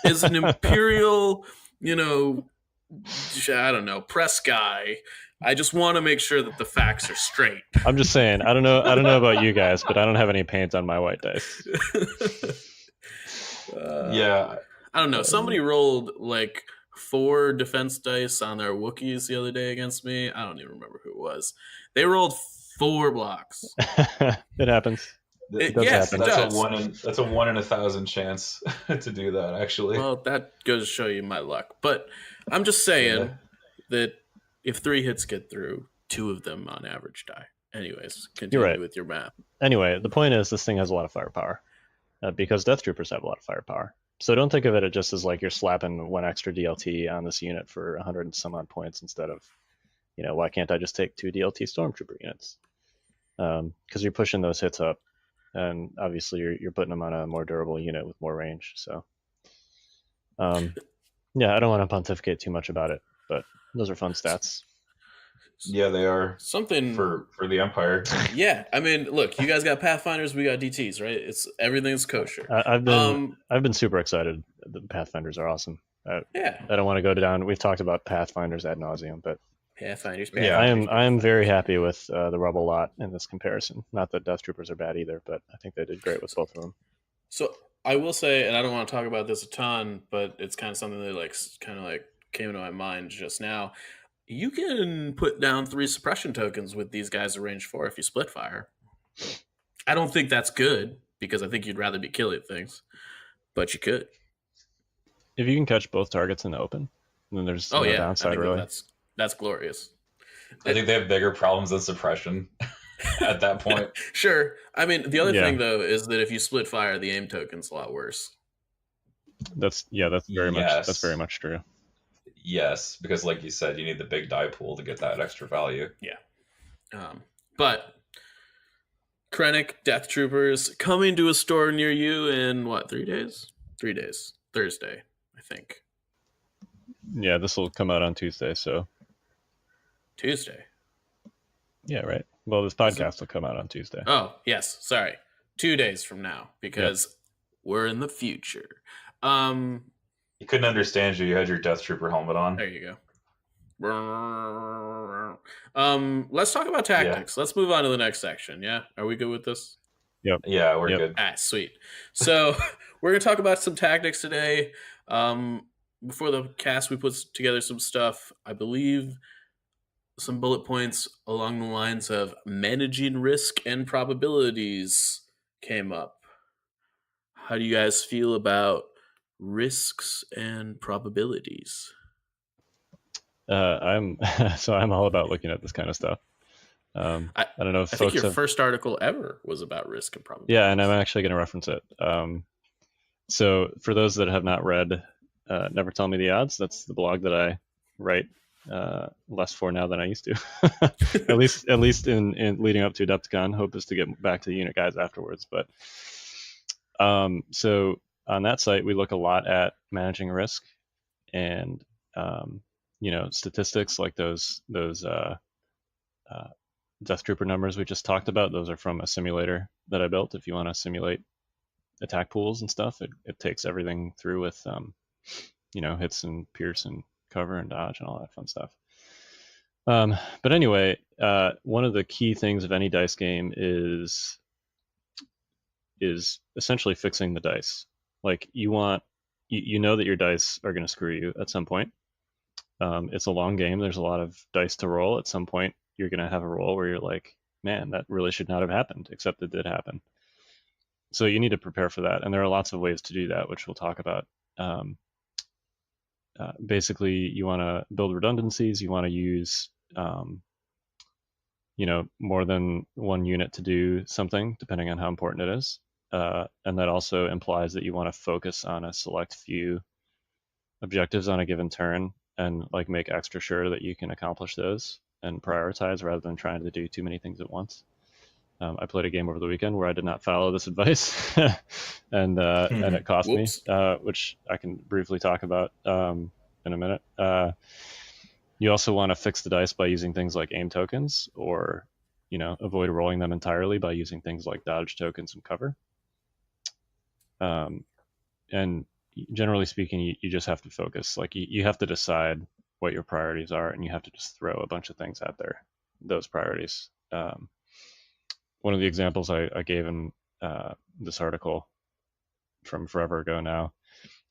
[SPEAKER 2] As an imperial, I don't know, press guy, I just want to make sure that the facts are straight.
[SPEAKER 4] I'm just saying, I don't know about you guys, but I don't have any paint on my white dice.
[SPEAKER 3] Yeah.
[SPEAKER 2] I don't know. Somebody rolled like 4 defense dice on their Wookiees the other day against me. I don't even remember who it was. They rolled 4 blocks.
[SPEAKER 4] It happens. It does
[SPEAKER 2] Yes,
[SPEAKER 4] happen.
[SPEAKER 2] it does.
[SPEAKER 3] That's a 1 in 1,000 chance to do that. Actually,
[SPEAKER 2] Well, that goes to show you my luck. But I'm just saying that if 3 hits get through, 2 of them on average die. Anyways, continue
[SPEAKER 4] You're right.
[SPEAKER 2] with your math.
[SPEAKER 4] Anyway, the point is this thing has a lot of firepower because Death Troopers have a lot of firepower. So don't think of it just as like you're slapping 1 extra DLT on this unit for 100 and some odd points instead of, why can't I just take 2 DLT Stormtrooper units? Because you're pushing those hits up, and obviously you're putting them on a more durable unit with more range. So, yeah, I don't want to pontificate too much about it, but those are fun stats.
[SPEAKER 3] Yeah, they are.
[SPEAKER 2] Something
[SPEAKER 3] for the Empire.
[SPEAKER 2] Yeah, I mean, look, you guys got Pathfinders, we got DTs, right? Everything's kosher.
[SPEAKER 4] I've been super excited. The Pathfinders are awesome.
[SPEAKER 2] Yeah,
[SPEAKER 4] I don't want to go down. We've talked about Pathfinders ad nauseum, but
[SPEAKER 2] Pathfinders.
[SPEAKER 3] Yeah,
[SPEAKER 4] I am very happy with the Rebel lot in this comparison. Not that Death Troopers are bad either, but I think they did great with both of them.
[SPEAKER 2] So I will say, and I don't want to talk about this a ton, but it's kind of something that kind of came into my mind just now. You can put down 3 suppression tokens with these guys at range 4 if you split fire. I don't think that's good because I think you'd rather be killing things, but you could.
[SPEAKER 4] If you can catch both targets in the open, then there's no downside,
[SPEAKER 2] I think
[SPEAKER 4] really.
[SPEAKER 2] That's glorious.
[SPEAKER 3] I think they have bigger problems than suppression at that point.
[SPEAKER 2] Sure. I mean, the other thing though is that if you split fire, the aim token's a lot worse.
[SPEAKER 4] That's very much true.
[SPEAKER 3] Yes, because like you said, you need the big die pool to get that extra value.
[SPEAKER 2] Yeah. But Krennic Deathtroopers coming to a store near you in 3 days? 3 days. Thursday, I think.
[SPEAKER 4] Yeah, this will come out on Tuesday, so.
[SPEAKER 2] Tuesday?
[SPEAKER 4] Yeah, right. Well, this podcast will come out on Tuesday.
[SPEAKER 2] Oh, yes. Sorry. 2 days from now, because we're in the future.
[SPEAKER 3] He couldn't understand you. You had your Death Trooper helmet on.
[SPEAKER 2] There you go. Let's talk about tactics. Let's move on to the next section. Yeah, are we good with this?
[SPEAKER 4] Yep.
[SPEAKER 3] Yeah, we're good.
[SPEAKER 2] Sweet. So we're gonna talk about some tactics today. Before the cast, we put together some stuff. I believe some bullet points along the lines of managing risk and probabilities came up. How do you guys feel about risks and probabilities?
[SPEAKER 4] I'm all about looking at this kind of stuff. I don't know if
[SPEAKER 2] I think your first article ever was about risk and probability.
[SPEAKER 4] Yeah, and I'm actually going to reference it. So for those that have not read Never Tell Me the Odds, that's the blog that I write less for now than I used to. at least in leading up to AdeptiCon. Hope is to get back to the unit guys afterwards. But so on that site, we look a lot at managing risk and statistics like those Death Trooper numbers we just talked about. Those are from a simulator that I built. If you want to simulate attack pools and stuff, it takes everything through with hits and pierce and cover and dodge and all that fun stuff. But anyway, one of the key things of any dice game is essentially fixing the dice. Like you know that your dice are going to screw you at some point. It's a long game. There's a lot of dice to roll. At some point, you're going to have a roll where you're like, man, that really should not have happened, except it did happen. So you need to prepare for that. And there are lots of ways to do that, which we'll talk about. Basically, you want to build redundancies. You want to use, more than one unit to do something, depending on how important it is. And that also implies that you want to focus on a select few objectives on a given turn and make extra sure that you can accomplish those and prioritize rather than trying to do too many things at once. I played a game over the weekend where I did not follow this advice, and it cost me, which I can briefly talk about in a minute. You also want to fix the dice by using things like aim tokens, or avoid rolling them entirely by using things like dodge tokens and cover. And generally speaking, you just have to focus. You have to decide what your priorities are, and you have to just throw a bunch of things out there, those priorities. One of the examples I gave in this article from forever ago now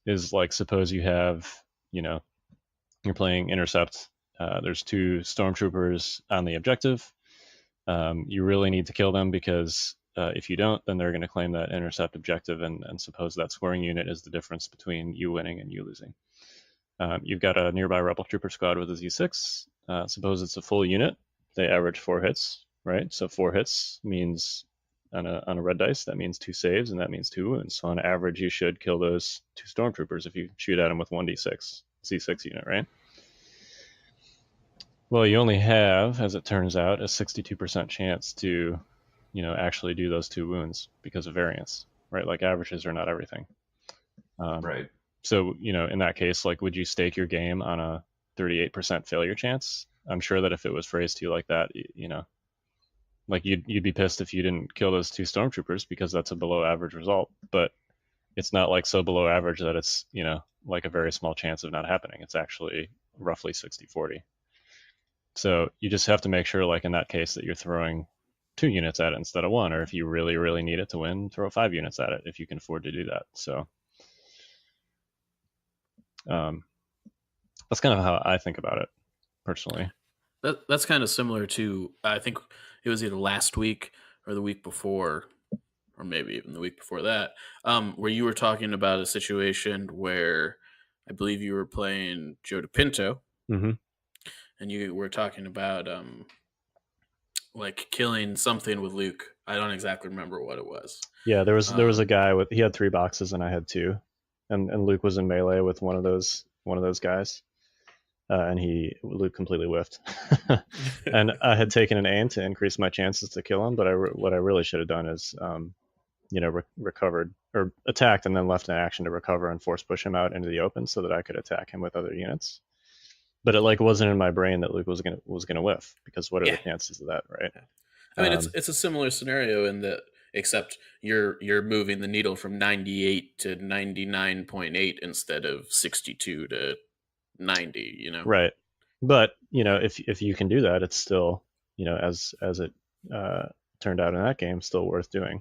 [SPEAKER 4] is suppose you have You're playing intercept. There's 2 stormtroopers on the objective. You really need to kill them because if you don't, then they're going to claim that intercept objective and suppose that scoring unit is the difference between you winning and you losing. You've got a nearby rebel trooper squad with a Z6. Suppose it's a full unit. They average 4 hits, right? So 4 hits means on a red dice, that means 2 saves, and that means 2 wounds. So on average, you should kill those 2 stormtroopers if you shoot at them with 1d6 Z6 unit, right? Well, you only have, as it turns out, a 62% chance to, actually do those 2 wounds because of variance, right? Like averages are not everything.
[SPEAKER 3] Right.
[SPEAKER 4] So, in that case, like, would you stake your game on a 38% failure chance? I'm sure that if it was phrased to you like that, like you'd be pissed if you didn't kill those 2 stormtroopers because that's a below average result. But it's not like so below average that it's, like a very small chance of not happening. It's actually roughly 60-40. So you just have to make sure, like in that case, that you're throwing 2 units at it instead of 1, or if you really, really need it to win, throw 5 units at it if you can afford to do that. So that's kind of how I think about it personally.
[SPEAKER 2] That's kind of similar to, I think it was either last week or the week before, or maybe even the week before that, where you were talking about a situation where I believe you were playing Joe DePinto,
[SPEAKER 4] Mm-hmm.
[SPEAKER 2] and you were talking about like killing something with Luke. I don't exactly remember what it was.
[SPEAKER 4] Yeah, there was a guy he had 3 boxes and I had 2, and Luke was in melee with one of those guys, and Luke completely whiffed, and I had taken an aim to increase my chances to kill him, but what I really should have done is recovered or attacked and then left an action to recover and force push him out into the open so that I could attack him with other units. But it wasn't in my brain that Luke was gonna whiff, because what are the chances of that, right?
[SPEAKER 2] I mean, it's a similar scenario in that, except you're moving the needle from 98 to 99.8 instead of 62 to 90.
[SPEAKER 4] Right. But if you can do that, it's still, as it turned out in that game, still worth doing.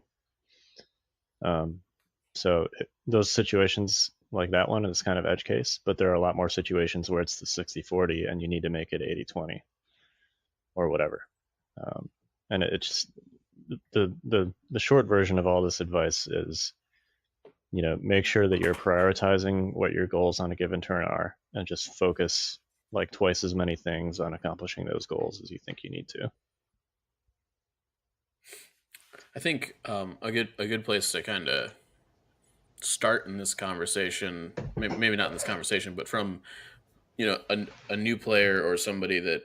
[SPEAKER 4] So those situations like that one is kind of edge case, but there are a lot more situations where it's the 60-40 and you need to make it 80-20 or whatever. And it's just the short version of all this advice is, make sure that you're prioritizing what your goals on a given turn are, and just focus like twice as many things on accomplishing those goals as you think you need to.
[SPEAKER 2] I think a good place to kind of start in this conversation, maybe not in this conversation, but from a new player or somebody that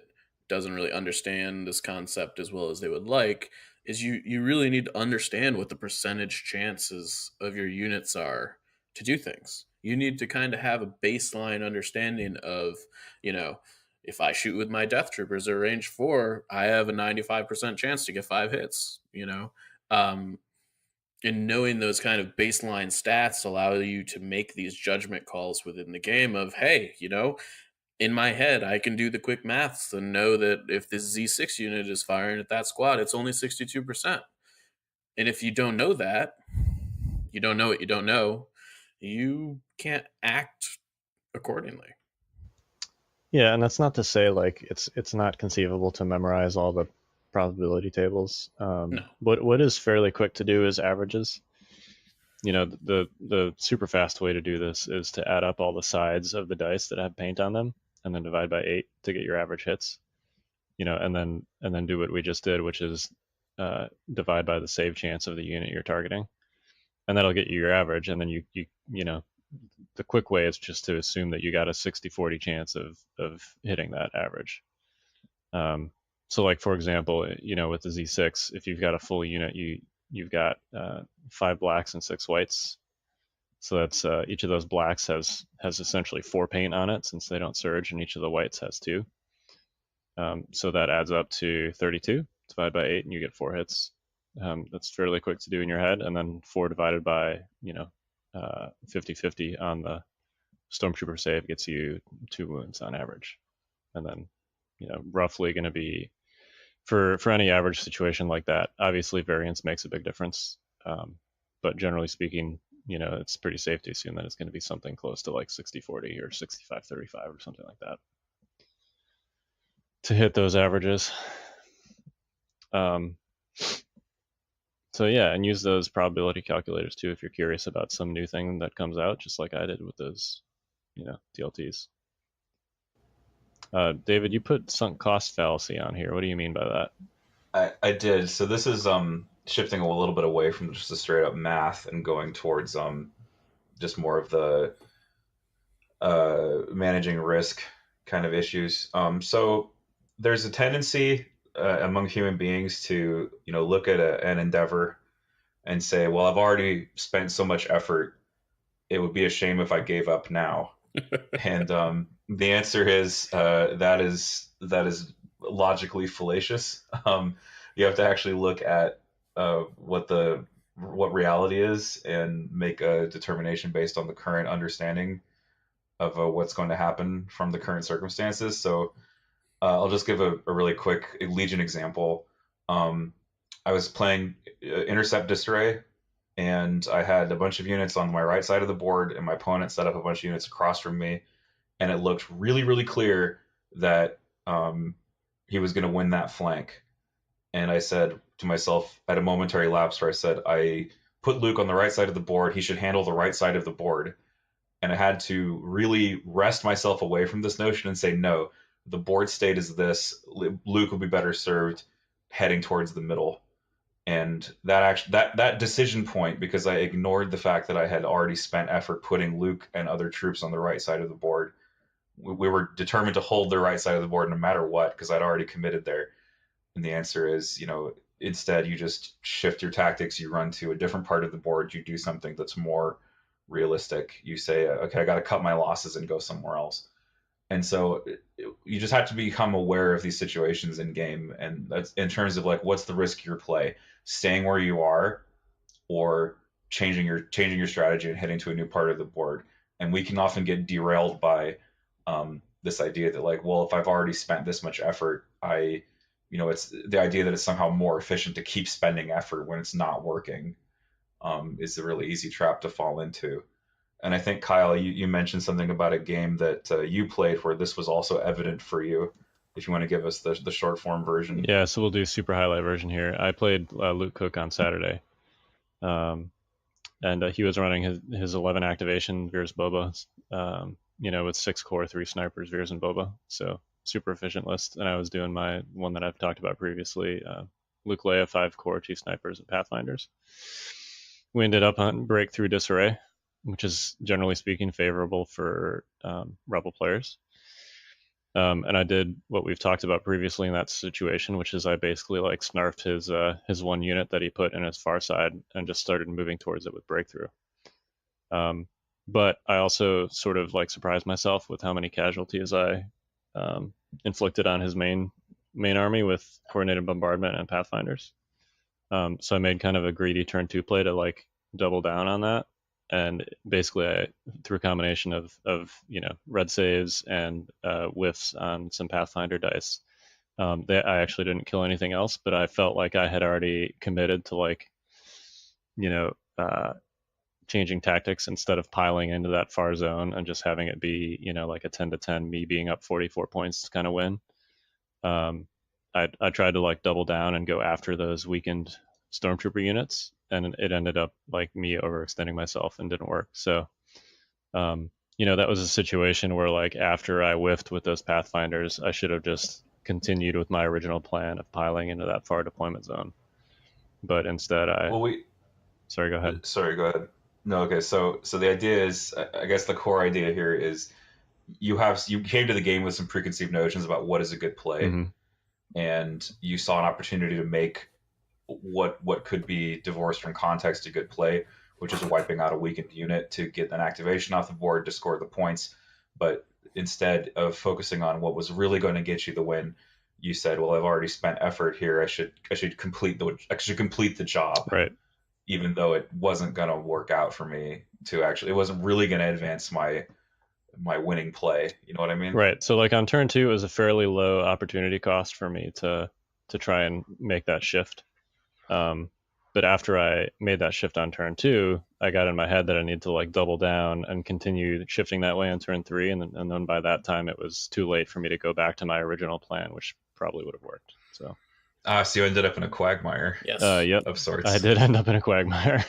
[SPEAKER 2] doesn't really understand this concept as well as they would like, is you really need to understand what the percentage chances of your units are to do things. You need to kind of have a baseline understanding of, if I shoot with my Death Troopers at range 4, I have a 95% chance to get 5 hits, and knowing those kind of baseline stats allow you to make these judgment calls within the game of, hey, in my head, I can do the quick maths and know that if this Z6 unit is firing at that squad, it's only 62%. And if you don't know that, you don't know what you don't know, you can't act accordingly.
[SPEAKER 4] Yeah, and that's not to say like it's not conceivable to memorize all the probability tables.
[SPEAKER 2] No.
[SPEAKER 4] What is fairly quick to do is averages. The super fast way to do this is to add up all the sides of the dice that have paint on them, and then divide by 8 to get your average hits. And then do what we just did, which is divide by the save chance of the unit you're targeting, and that'll get you your average. And then you the quick way is just to assume that you got a 60-40 chance of hitting that average. So like, for example, with the Z6, if you've got a full unit, you've got 5 blacks and 6 whites. So that's each of those blacks has essentially 4 paint on it, since they don't surge, and each of the whites has 2. So that adds up to 32. Divide by 8 and you get 4 hits. That's fairly quick to do in your head. And then 4 divided by 50-50 on the Stormtrooper save gets you 2 wounds on average. And then roughly going to be, for any average situation like that, obviously variance makes a big difference. But generally speaking, it's pretty safe to assume that it's going to be something close to like 60-40 or 65-35 or something like that to hit those averages. So yeah, and use those probability calculators too if you're curious about some new thing that comes out, just like I did with those, DLTs. David, you put sunk cost fallacy on here. What do you mean by
[SPEAKER 3] that? I did. So this is shifting a little bit away from just the straight up math and going towards just more of the managing risk kind of issues. So there's a tendency among human beings to look at an endeavor and say, well, I've already spent so much effort, it would be a shame if I gave up now. And the answer is that is logically fallacious. You have to actually look at what reality is and make a determination based on the current understanding of what's going to happen from the current circumstances. So I'll just give a really quick Legion example. I was playing Intercept Disarray, and I had a bunch of units on my right side of the board, and my opponent set up a bunch of units across from me, and it looked really, really clear that he was going to win that flank. And I said to myself at a momentary lapse where I said, I put Luke on the right side of the board, he should handle the right side of the board. And I had to really wrest myself away from this notion and say, no, the board state is this. Luke will be better served heading towards the middle. And that decision point, because I ignored the fact that I had already spent effort putting Luke and other troops on the right side of the board. We were determined to hold the right side of the board no matter what, because I'd already committed there. And the answer is, instead you just shift your tactics. You run to a different part of the board. You do something that's more realistic. You say, okay, I got to cut my losses and go somewhere else. And so you just have to become aware of these situations in game. And that's in terms of like, what's the riskier play? Staying where you are or changing your strategy and heading to a new part of the board. And we can often get derailed by this idea that like, well, if I've already spent this much effort, it's the idea that it's somehow more efficient to keep spending effort when it's not working is a really easy trap to fall into. And I think, Kyle, you mentioned something about a game that you played where this was also evident for you. If you want to give us the short form version.
[SPEAKER 4] Yeah, so we'll do super highlight version here. I played Luke Cook on Saturday. And he was running his 11 activation Veers Boba, with 6 core, 3 snipers, Veers and Boba. So super efficient list. And I was doing my one that I've talked about previously, Luke Leia, 5 core, 2 snipers, and Pathfinders. We ended up on Breakthrough Disarray, which is generally speaking favorable for Rebel players. And I did what we've talked about previously in that situation, which is I basically like snarfed his one unit that he put in his far side and just started moving towards it with Breakthrough. But I also sort of like surprised myself with how many casualties I inflicted on his main army with Coordinated Bombardment and Pathfinders. So I made kind of a greedy turn 2 play to like double down on that. And basically, through a combination of red saves and whiffs on some Pathfinder dice, I actually didn't kill anything else. But I felt like I had already committed to changing tactics instead of piling into that far zone and just having it be like a 10-10, me being up 44 points kind of win. I tried to like double down and go after those weakened Stormtrooper units, and it ended up like me overextending myself and didn't work. So, that was a situation where like after I whiffed with those Pathfinders, I should have just continued with my original plan of piling into that far deployment zone. But instead Sorry, go ahead.
[SPEAKER 3] Sorry, go ahead. No, okay. So the idea is, I guess the core idea here is you came to the game with some preconceived notions about what is a good play,
[SPEAKER 4] Mm-hmm.
[SPEAKER 3] and you saw an opportunity to make what could be divorced from context a good play, which is wiping out a weakened unit to get an activation off the board to score the points. But instead of focusing on what was really going to get you the win, you said, well, I've already spent effort here. I should complete the job.
[SPEAKER 4] Right.
[SPEAKER 3] Even though it wasn't going to work out for me it wasn't really going to advance my winning play. You know what I mean?
[SPEAKER 4] Right. So like on turn 2, it was a fairly low opportunity cost for me to try and make that shift. But after I made that shift on turn 2, I got in my head that I need to like double down and continue shifting that way on turn 3, and then by that time it was too late for me to go back to my original plan, which probably would have worked. So
[SPEAKER 3] So you ended up in a quagmire.
[SPEAKER 2] Yes.
[SPEAKER 4] yep,
[SPEAKER 3] Of sorts.
[SPEAKER 4] I did end up in a quagmire.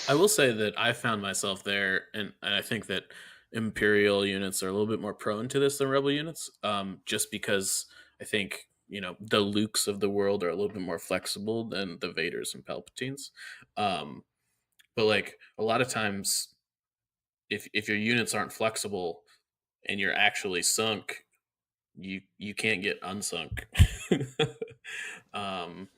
[SPEAKER 2] I will say that I found myself there, and I think that Imperial units are a little bit more prone to this than Rebel units, just because I think, the Lukes of the world are a little bit more flexible than the Vaders and Palpatines. But like a lot of times, if your units aren't flexible and you're actually sunk, you can't get unsunk.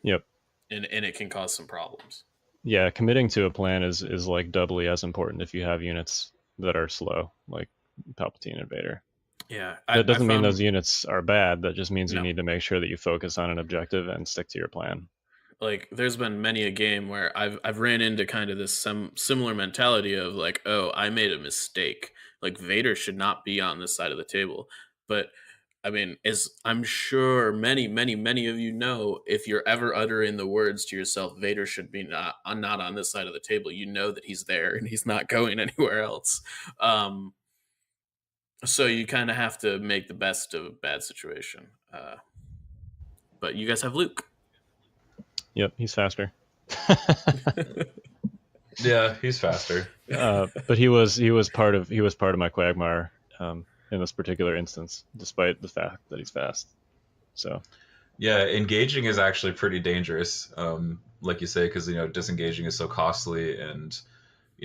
[SPEAKER 4] Yep.
[SPEAKER 2] And it can cause some problems.
[SPEAKER 4] Yeah, committing to a plan is like doubly as important if you have units that are slow, like Palpatine and Vader.
[SPEAKER 2] Yeah,
[SPEAKER 4] That doesn't mean those units are bad. That just means you
[SPEAKER 2] No.
[SPEAKER 4] need to make sure that you focus on an objective and stick to your plan.
[SPEAKER 2] Like, there's been many a game where I've ran into kind of this similar mentality of like, oh, I made a mistake. Like, Vader should not be on this side of the table. But I mean, as I'm sure many of you know, if you're ever uttering the words to yourself, Vader should be not on this side of the table, you know that he's there and he's not going anywhere else. So you kind of have to make the best of a bad situation. But you guys have Luke.
[SPEAKER 4] Yep, he's faster.
[SPEAKER 3] Yeah, he's faster.
[SPEAKER 4] But he was part of my quagmire in this particular instance, despite the fact that he's fast. So
[SPEAKER 3] yeah, engaging is actually pretty dangerous, like you say, because disengaging is so costly, and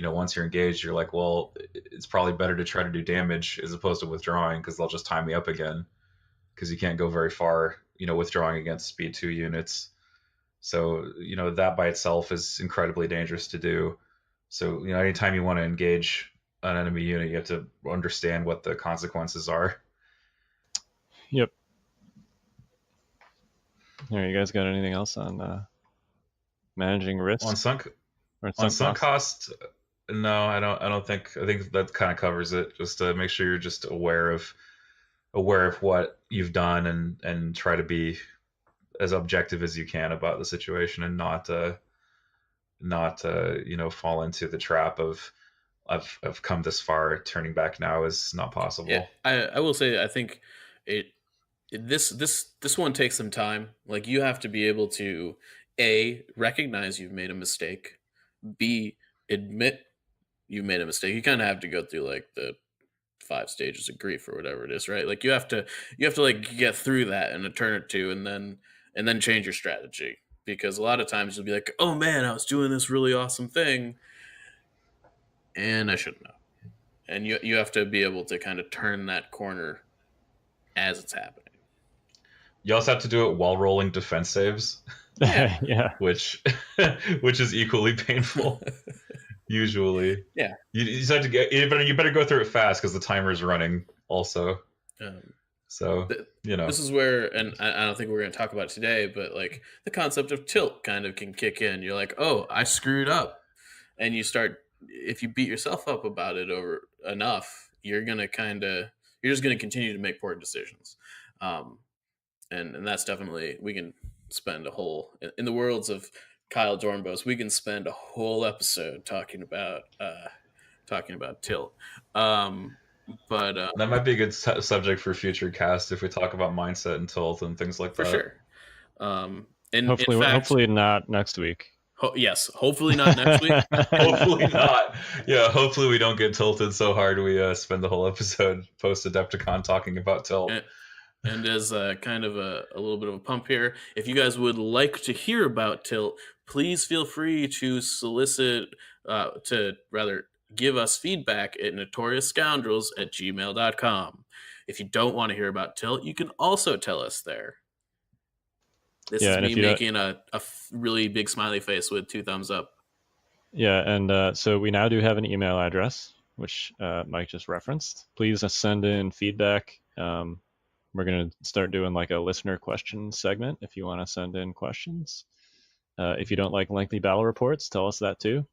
[SPEAKER 3] once you're engaged, you're like, well, it's probably better to try to do damage as opposed to withdrawing, because they'll just tie me up again, because you can't go very far, withdrawing against speed 2 units. So that by itself is incredibly dangerous to do. So anytime you want to engage an enemy unit, you have to understand what the consequences are.
[SPEAKER 4] Yep. Here, you guys got anything else on managing risk
[SPEAKER 3] on sunk cost? No, I don't think. I think that kind of covers it. Just to make sure you're just aware of what you've done, and try to be as objective as you can about the situation, and not fall into the trap of I've come this far, turning back now is not possible.
[SPEAKER 2] Yeah, I will say, I think this one takes some time. Like, you have to be able to A, recognize you've made a mistake, B, admit you made a mistake. You kind of have to go through like the 5 stages of grief or whatever it is, right? Like, you have to like get through that in a turn or two, and then change your strategy, because a lot of times you'll be like, oh man, I was doing this really awesome thing and I shouldn't have. And you have to be able to kind of turn that corner as it's happening.
[SPEAKER 3] You also have to do it while rolling defense saves.
[SPEAKER 4] Yeah. Yeah.
[SPEAKER 3] Which is equally painful. Usually.
[SPEAKER 2] Yeah.
[SPEAKER 3] You just have to you better go through it fast, because the timer is running also. This
[SPEAKER 2] is where, and I don't think we're going to talk about it today, but like the concept of tilt kind of can kick in. You're like, oh, I screwed up. And you start, if you beat yourself up about it over enough, you're just going to continue to make poor decisions. And that's definitely, we can spend in the worlds of Kyle Dornbos, we can spend a whole episode talking about tilt. But
[SPEAKER 3] that might be a good subject for future cast if we talk about mindset and tilt and things like that.
[SPEAKER 2] For sure. And
[SPEAKER 4] hopefully not next week.
[SPEAKER 2] Yes, hopefully not next week.
[SPEAKER 3] Hopefully not. Yeah, hopefully we don't get tilted so hard we spend the whole episode post AdeptiCon talking about tilt.
[SPEAKER 2] And as kind of a little bit of a pump here, if you guys would like to hear about tilt, please feel free to give us feedback at notoriousscoundrels@gmail.com. If you don't want to hear about tilt, you can also tell us there. This is me making a really big smiley face with 2 thumbs up.
[SPEAKER 4] Yeah, and so we now do have an email address, which Mike just referenced. Please send in feedback. We're going to start doing like a listener question segment if you want to send in questions. If you don't like lengthy battle reports, tell us that too.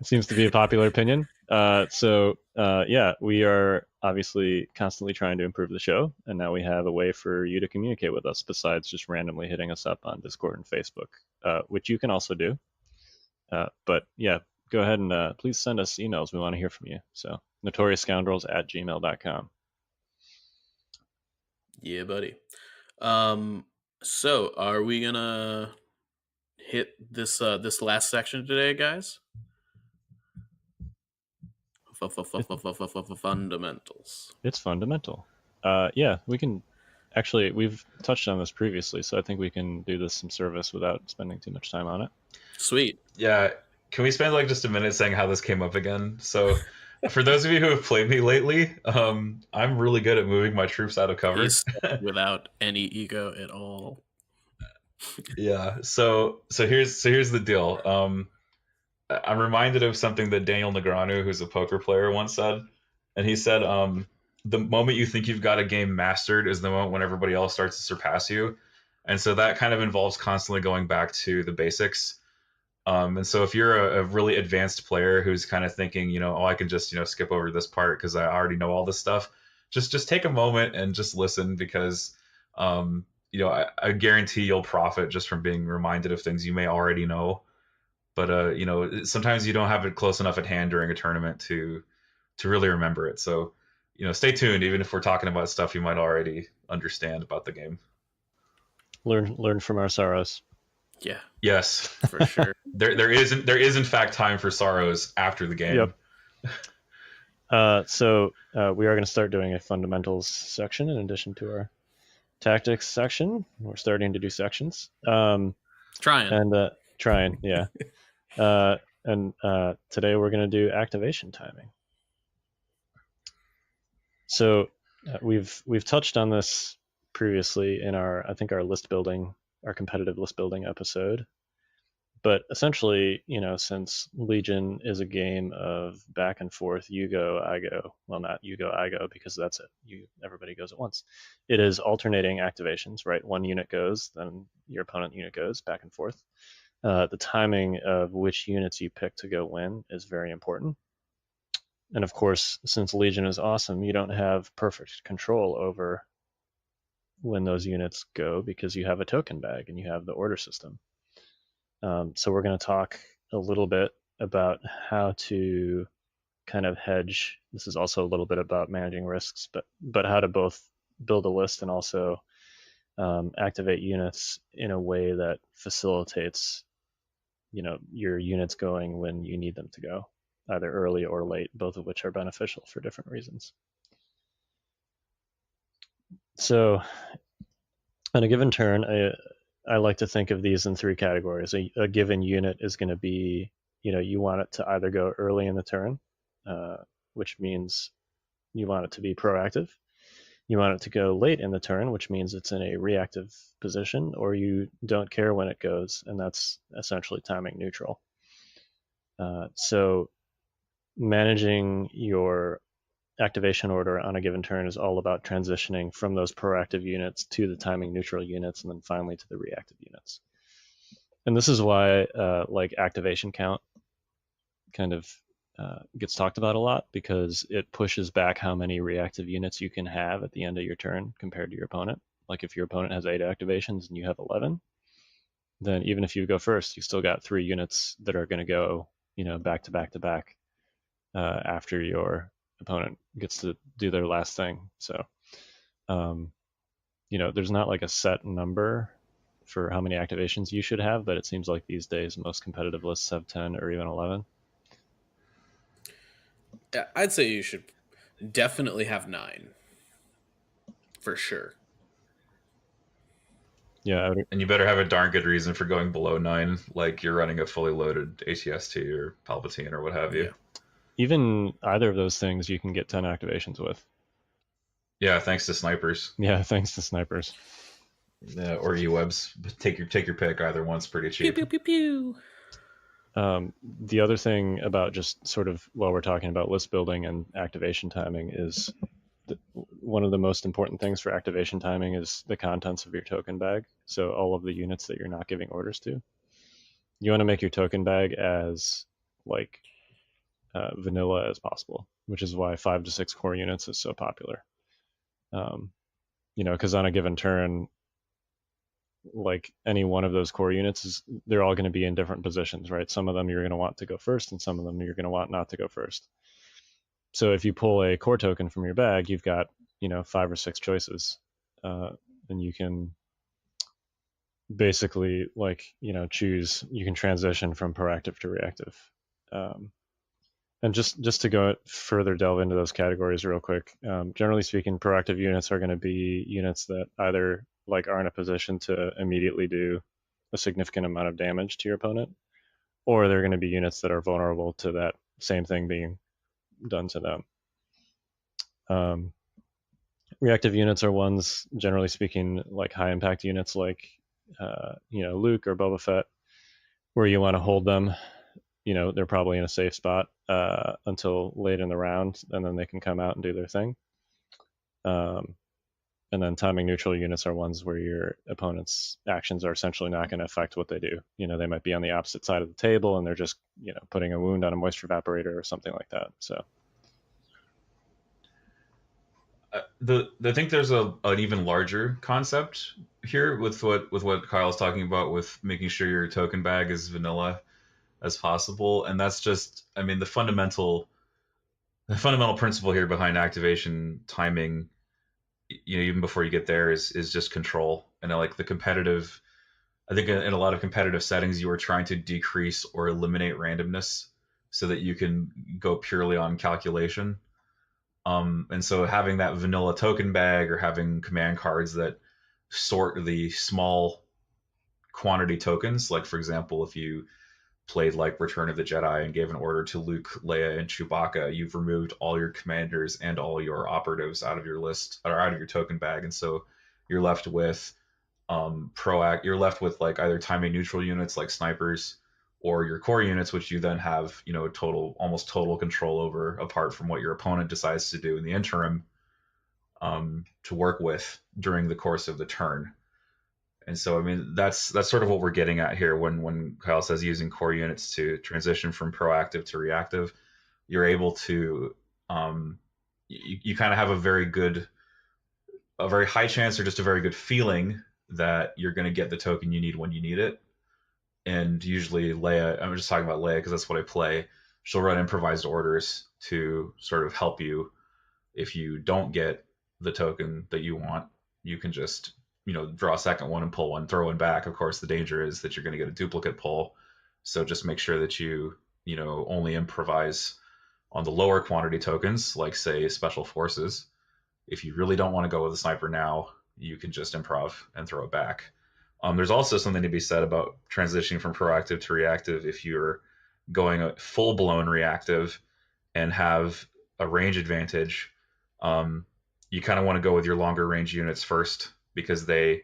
[SPEAKER 4] Seems to be a popular opinion. We are obviously constantly trying to improve the show, and now we have a way for you to communicate with us besides just randomly hitting us up on Discord and Facebook, which you can also do. But yeah, go ahead and please send us emails. We want to hear from you. So notoriousscoundrels@gmail.com.
[SPEAKER 2] Yeah, buddy. So are we gonna hit this last section today, guys? Fundamentals.
[SPEAKER 4] It's fundamental. Yeah, we can. Actually, we've touched on this previously, so I think we can do this some service without spending too much time on it.
[SPEAKER 2] Sweet.
[SPEAKER 3] Yeah, can we spend like just a minute saying how this came up again? So, for those of you who have played me lately, I'm really good at moving my troops out of cover.
[SPEAKER 2] He's without any ego at all.
[SPEAKER 3] Yeah. So here's the deal. I'm reminded of something that Daniel Negreanu, who's a poker player, once said, and he said, "The moment you think you've got a game mastered is the moment when everybody else starts to surpass you." And so that kind of involves constantly going back to the basics. And so if you're a really advanced player who's kind of thinking, oh, I can just, skip over this part because I already know all this stuff, just take a moment and just listen because, I guarantee you'll profit just from being reminded of things you may already know. But, sometimes you don't have it close enough at hand during a tournament to really remember it. So, stay tuned, even if we're talking about stuff you might already understand about the game.
[SPEAKER 4] Learn from our sorrows.
[SPEAKER 2] Yeah.
[SPEAKER 3] Yes,
[SPEAKER 2] for sure.
[SPEAKER 3] There is in fact time for sorrows after the game.
[SPEAKER 4] Yep. So we are going to start doing a fundamentals section in addition to our tactics section. We're starting to do sections.
[SPEAKER 2] Trying,
[SPEAKER 4] yeah. And today we're going to do activation timing. So we've touched on this previously in our competitive list building episode. But essentially, since Legion is a game of back and forth, you go, I go. Well, not you go, I go, because that's it. Everybody goes at once. It is alternating activations, right? One unit goes, then your opponent unit goes back and forth. The timing of which units you pick to go win is very important. And of course, since Legion is awesome, you don't have perfect control over when those units go because you have a token bag and you have the order system. So we're going to talk a little bit about how to kind of hedge. This is also a little bit about managing risks, but how to both build a list and also activate units in a way that facilitates, your units going when you need them to go, either early or late, both of which are beneficial for different reasons. So on a given turn, I like to think of these in three categories. A given unit is going to be, you want it to either go early in the turn, which means you want it to be proactive. You want it to go late in the turn, which means it's in a reactive position, or you don't care when it goes, and that's essentially timing neutral. So managing your activation order on a given turn is all about transitioning from those proactive units to the timing neutral units and then finally to the reactive units. And this is why activation count kind of gets talked about a lot, because it pushes back how many reactive units you can have at the end of your turn compared to your opponent. Like if your opponent has 8 activations and you have 11, then even if you go first, you still got 3 units that are going to go, back to back to back after your opponent gets to do their last thing. So, there's not like a set number for how many activations you should have, but it seems like these days most competitive lists have 10 or even 11.
[SPEAKER 2] I'd say you should definitely have 9 for sure.
[SPEAKER 4] Yeah,
[SPEAKER 3] and you better have a darn good reason for going below 9, like you're running a fully loaded ATST or Palpatine or what have you.
[SPEAKER 2] Yeah.
[SPEAKER 4] Even either of those things you can get 10 activations with.
[SPEAKER 3] Yeah, thanks to snipers.
[SPEAKER 4] Yeah, thanks to snipers.
[SPEAKER 3] Yeah, or UWebs. Take your pick. Either one's pretty cheap.
[SPEAKER 2] Pew, pew, pew, pew.
[SPEAKER 4] The other thing about just sort of while we're talking about list building and activation timing is one of the most important things for activation timing is the contents of your token bag. So all of the units that you're not giving orders to. You want to make your token bag as vanilla as possible, which is why 5 to 6 core units is so popular. Because on a given turn, like any one of those core units they're all going to be in different positions, right? Some of them you're going to want to go first, and some of them you're going to want not to go first. So if you pull a core token from your bag, you've got 5 or 6 choices, and you can basically choose. You can transition from proactive to reactive. And just to go further delve into those categories real quick, generally speaking, proactive units are going to be units that either are in a position to immediately do a significant amount of damage to your opponent, or they're going to be units that are vulnerable to that same thing being done to them. Reactive units are ones, generally speaking, like high impact units like Luke or Boba Fett, where you want to hold them. They're probably in a safe spot until late in the round, and then they can come out and do their thing. And then timing neutral units are ones where your opponent's actions are essentially not going to affect what they do. They might be on the opposite side of the table and they're just, putting a wound on a moisture evaporator or something like that. So
[SPEAKER 3] I think there's an even larger concept here with what Kyle's talking about, with making sure your token bag is vanilla as possible, and that's just, the fundamental principle here behind activation timing, even before you get there, is just control. And I think in a lot of competitive settings, you are trying to decrease or eliminate randomness so that you can go purely on calculation. And so having that vanilla token bag, or having command cards that sort the small quantity tokens, like for example, if you played like Return of the Jedi and gave an order to Luke, Leia, and Chewbacca, you've removed all your commanders and all your operatives out of your list, or out of your token bag, and so you're left with you're left with either timing neutral units like snipers, or your core units, which you then have almost total control over, apart from what your opponent decides to do in the interim, to work with during the course of the turn. And so, that's sort of what we're getting at here when Kyle says using core units to transition from proactive to reactive. You're able to, you kind of have a very high chance, or just a very good feeling, that you're going to get the token you need when you need it. And usually Leia, I'm just talking about Leia because that's what I play, she'll run improvised orders to sort of help you. If you don't get the token that you want, you can just draw a second one and pull one, throw one back. Of course, the danger is that you're going to get a duplicate pull. So just make sure that you only improvise on the lower quantity tokens, like say special forces. If you really don't want to go with a sniper now, you can just improv and throw it back. There's also something to be said about transitioning from proactive to reactive. If you're going full blown reactive and have a range advantage, you kind of want to go with your longer range units first, because they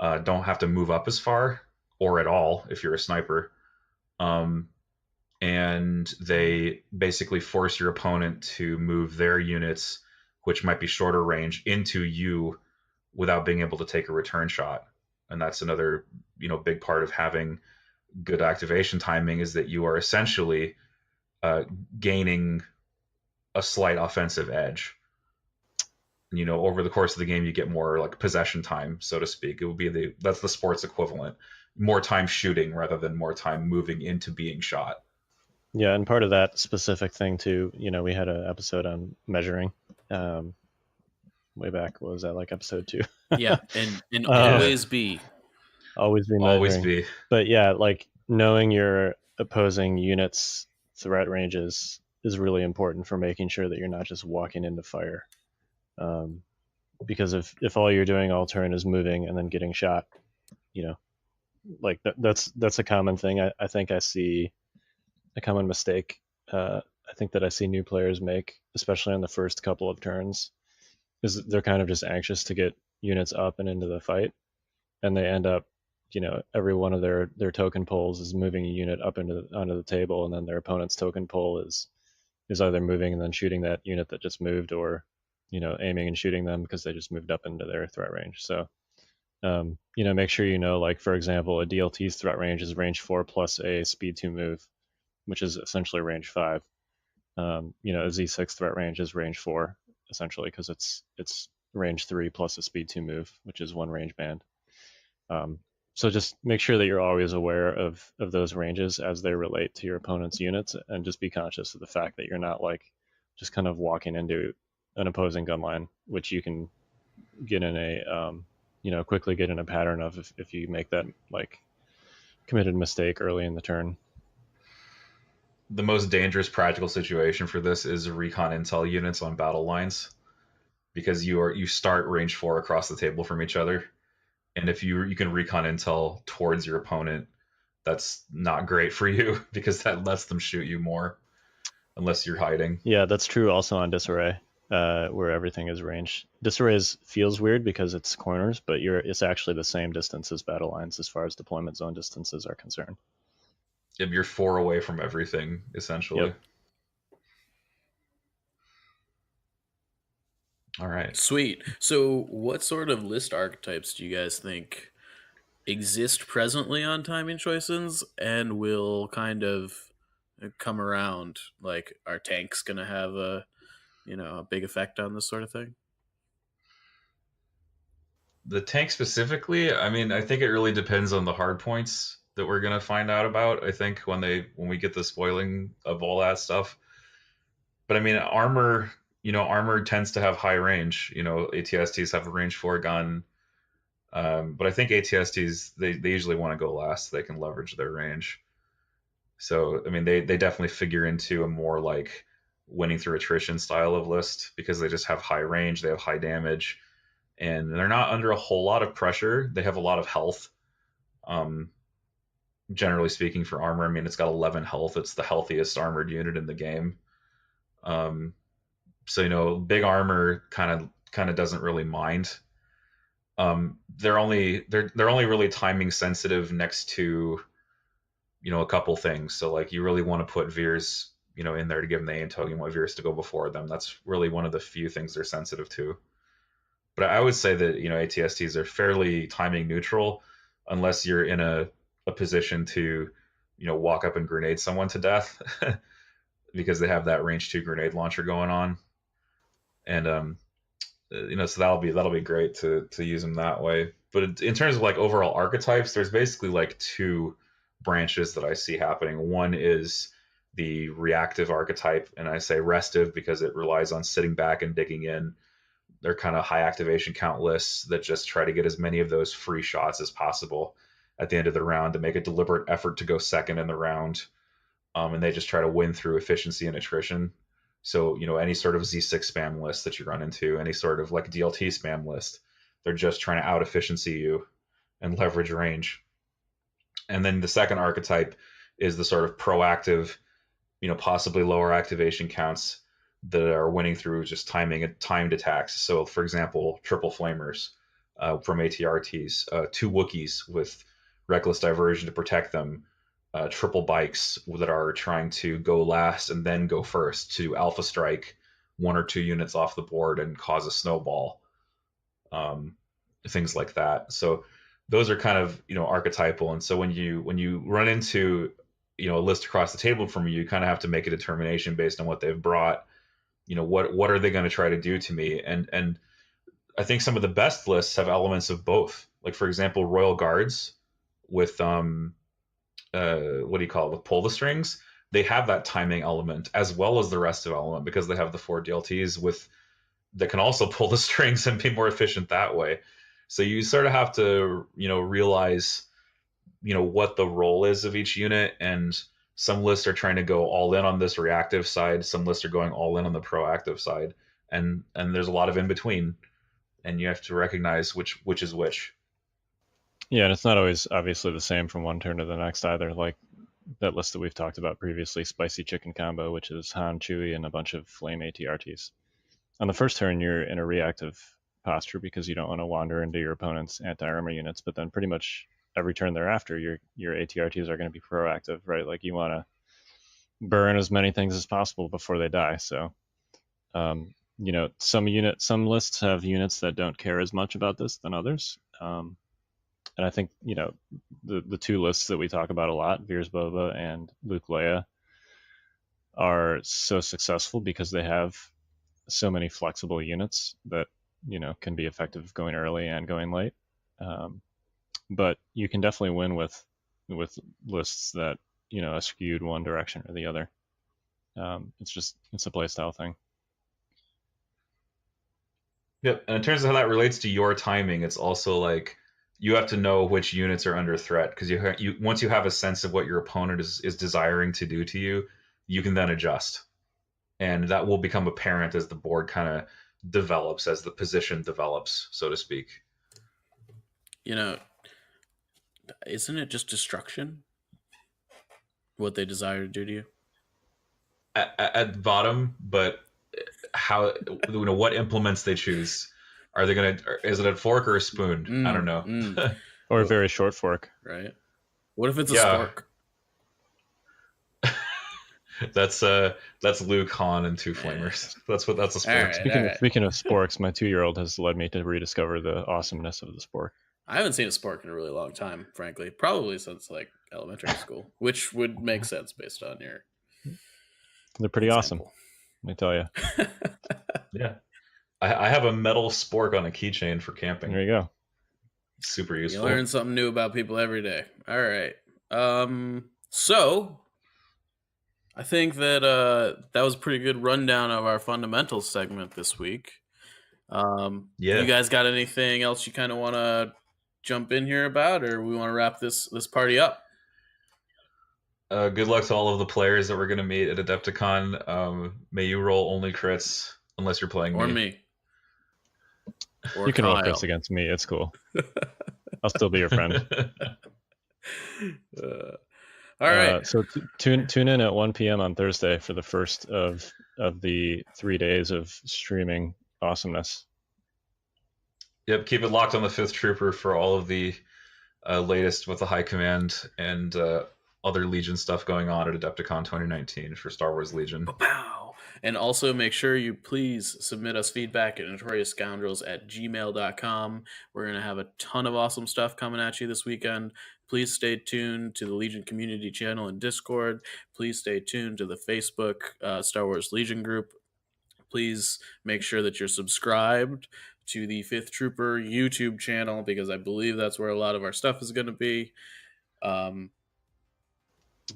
[SPEAKER 3] don't have to move up as far or at all if you're a sniper. And they basically force your opponent to move their units, which might be shorter range, into you without being able to take a return shot. And that's another big part of having good activation timing, is that you are essentially gaining a slight offensive edge. Over the course of the game, you get more possession time, so to speak. It would be that's the sports equivalent. More time shooting rather than more time moving into being shot.
[SPEAKER 4] Yeah, and part of that specific thing too, we had an episode on measuring way back. What was that, episode 2?
[SPEAKER 2] Yeah, and always be
[SPEAKER 4] measuring.
[SPEAKER 3] Always be.
[SPEAKER 4] But yeah, knowing your opposing units' threat ranges is really important for making sure that you're not just walking into fire. Because if all you're doing all turn is moving and then getting shot, that's a common thing. I think I see a common mistake. I think that I see new players make, especially on the first couple of turns, is they're kind of just anxious to get units up and into the fight, and they end up, every one of their token pulls is moving a unit up onto the table, and then their opponent's token pull is either moving and then shooting that unit that just moved, or aiming and shooting them because they just moved up into their threat range. So, make sure for example, a DLT's threat range is range 4 plus a speed 2 move, which is essentially range 5. A Z6 threat range is range 4, essentially, because it's range 3 plus a speed 2 move, which is 1 range band. So just make sure that you're always aware of those ranges as they relate to your opponent's units, and just be conscious of the fact that you're not like just kind of walking into an opposing gun line, which you can get in a quickly get in a pattern of if you make that like committed mistake early in the turn.
[SPEAKER 3] The most dangerous practical situation for this is recon intel units on battle lines, because you start range 4 across the table from each other, and if you can recon intel towards your opponent, that's not great for you because that lets them shoot you more unless you're hiding.
[SPEAKER 4] Yeah, that's true also on disarray, where everything is range. Disarray feels weird because it's corners, but it's actually the same distance as battle lines as far as deployment zone distances are concerned.
[SPEAKER 3] If you're 4 away from everything, essentially.
[SPEAKER 4] Yep.
[SPEAKER 3] All right.
[SPEAKER 2] Sweet. So what sort of list archetypes do you guys think exist presently on timing choices and will kind of come around? Like, are tanks going to have a big effect on this sort of thing?
[SPEAKER 3] The tank specifically, I mean, I think it really depends on the hard points that we're going to find out about, I think, when we get the spoiling of all that stuff. But I mean, armor tends to have high range. ATSTs have a range 4 gun. But I think ATSTs, they usually want to go last so they can leverage their range. So, I mean, they definitely figure into a more like winning through attrition style of list, because they just have high range, they have high damage, and they're not under a whole lot of pressure. They have a lot of health. Generally speaking, for armor, I mean, it's got 11 health. It's the healthiest armored unit in the game. So big armor kind of doesn't really mind. They're only really timing sensitive next to a couple things. So like you really want to put Veers in there to give them the AIM token. You want Veers to go before them. That's really one of the few things they're sensitive to. But I would say that ATSTs are fairly timing neutral, unless you're in a position to walk up and grenade someone to death because they have that range 2 grenade launcher going on. And so that'll be great to use them that way. But in terms of like overall archetypes, there's basically like 2 branches that I see happening. One is the reactive archetype, and I say restive because it relies on sitting back and digging in. They're kind of high activation count lists that just try to get as many of those free shots as possible at the end of the round, to make a deliberate effort to go second in the round. And they just try to win through efficiency and attrition. So, any sort of Z6 spam list that you run into, any sort of like DLT spam list, they're just trying to out efficiency you and leverage range. And then the second archetype is the sort of proactive, possibly lower activation counts that are winning through just timed attacks. So, for example, triple flamers from ATRTs, 2 Wookiees with reckless diversion to protect them, triple bikes that are trying to go last and then go first to alpha strike 1 or 2 units off the board and cause a snowball, things like that. So those are kind of archetypal. And so when you run into a list across the table from you kind of have to make a determination based on what they've brought. What are they going to try to do to me? And I think some of the best lists have elements of both. Like, for example, Royal Guards with what do you call it, with pull the strings, they have that timing element as well as the rest of element, because they have the 4 DLTs that can also pull the strings and be more efficient that way. So you sort of have to realize what the role is of each unit, and some lists are trying to go all in on this reactive side, some lists are going all in on the proactive side, and there's a lot of in between, and you have to recognize which is which.
[SPEAKER 4] Yeah, and it's not always obviously the same from one turn to the next either. Like that list that we've talked about previously, Spicy Chicken Combo, which is Han, Chewie, and a bunch of Flame ATRTs. On the first turn, you're in a reactive posture because you don't want to wander into your opponent's anti-armor units, but then pretty much every turn thereafter, your ATRTs are going to be proactive, right? Like you want to burn as many things as possible before they die. So, some lists have units that don't care as much about this than others. And I think, the 2 lists that we talk about a lot, Veers Boba and Luke Leia, are so successful because they have so many flexible units that, can be effective going early and going late. but you can definitely win with lists that are skewed one direction or the other. It's a play style thing.
[SPEAKER 3] Yep. And in terms of how that relates to your timing, it's also like you have to know which units are under threat, because you once you have a sense of what your opponent is desiring to do to you, you can then adjust, and that will become apparent as the board kind of develops, as the position develops, so to speak.
[SPEAKER 2] Isn't it just destruction? What they desire to do to you?
[SPEAKER 3] At the bottom, but how, what implements they choose. Are they going to, is it a fork or a spoon? I don't know.
[SPEAKER 4] Or a very short fork.
[SPEAKER 2] Right. What if it's a spork?
[SPEAKER 3] That's Luke, Han, and two flamers. That's a spork.
[SPEAKER 2] Right,
[SPEAKER 4] speaking of sporks, my 2-year-old has led me to rediscover the awesomeness of the spork.
[SPEAKER 2] I haven't seen a spork in a really long time, frankly. Probably since like elementary school, which would make sense based on your.
[SPEAKER 4] They're pretty awesome, let me tell you.
[SPEAKER 3] Yeah, I have a metal spork on a keychain for camping.
[SPEAKER 4] There you go.
[SPEAKER 3] Super useful.
[SPEAKER 2] You learn something new about people every day. All right. So I think that that was a pretty good rundown of our fundamentals segment this week. You guys got anything else you kind of want to jump in here about, or we want to wrap this party up?
[SPEAKER 3] Good luck to all of the players that we're going to meet at AdeptiCon. May you roll only crits, unless you're playing
[SPEAKER 2] me. Or
[SPEAKER 4] you can
[SPEAKER 2] Kyle.
[SPEAKER 4] roll crits against me. It's cool. I'll still be your friend.
[SPEAKER 2] All right.
[SPEAKER 4] So tune in at 1 p.m. on Thursday for the first of the 3 days of streaming awesomeness.
[SPEAKER 3] Yep, keep it locked on the 5th Trooper for all of the latest with the High Command and other Legion stuff going on at AdeptiCon 2019 for Star Wars Legion.
[SPEAKER 2] Pow. And also make sure you please submit us feedback at notoriousscoundrels@gmail.com. We're going to have a ton of awesome stuff coming at you this weekend. Please stay tuned to the Legion community channel and Discord. Please stay tuned to the Facebook Star Wars Legion group. Please make sure that you're subscribed to the 5th Trooper YouTube channel, because I believe that's where a lot of our stuff is going to be.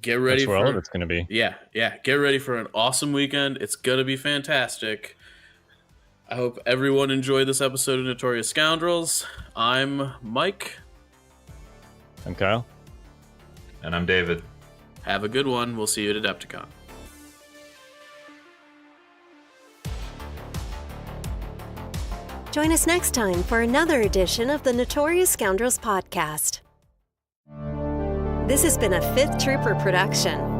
[SPEAKER 2] Get ready
[SPEAKER 4] that's where all of it's going to be.
[SPEAKER 2] Yeah. Get ready for an awesome weekend. It's going to be fantastic. I hope everyone enjoyed this episode of Notorious Scoundrels. I'm Mike.
[SPEAKER 4] I'm Kyle.
[SPEAKER 3] And I'm David.
[SPEAKER 2] Have a good one. We'll see you at AdeptiCon.
[SPEAKER 1] Join us next time for another edition of the Notorious Scoundrels podcast. This has been a 5th Trooper production.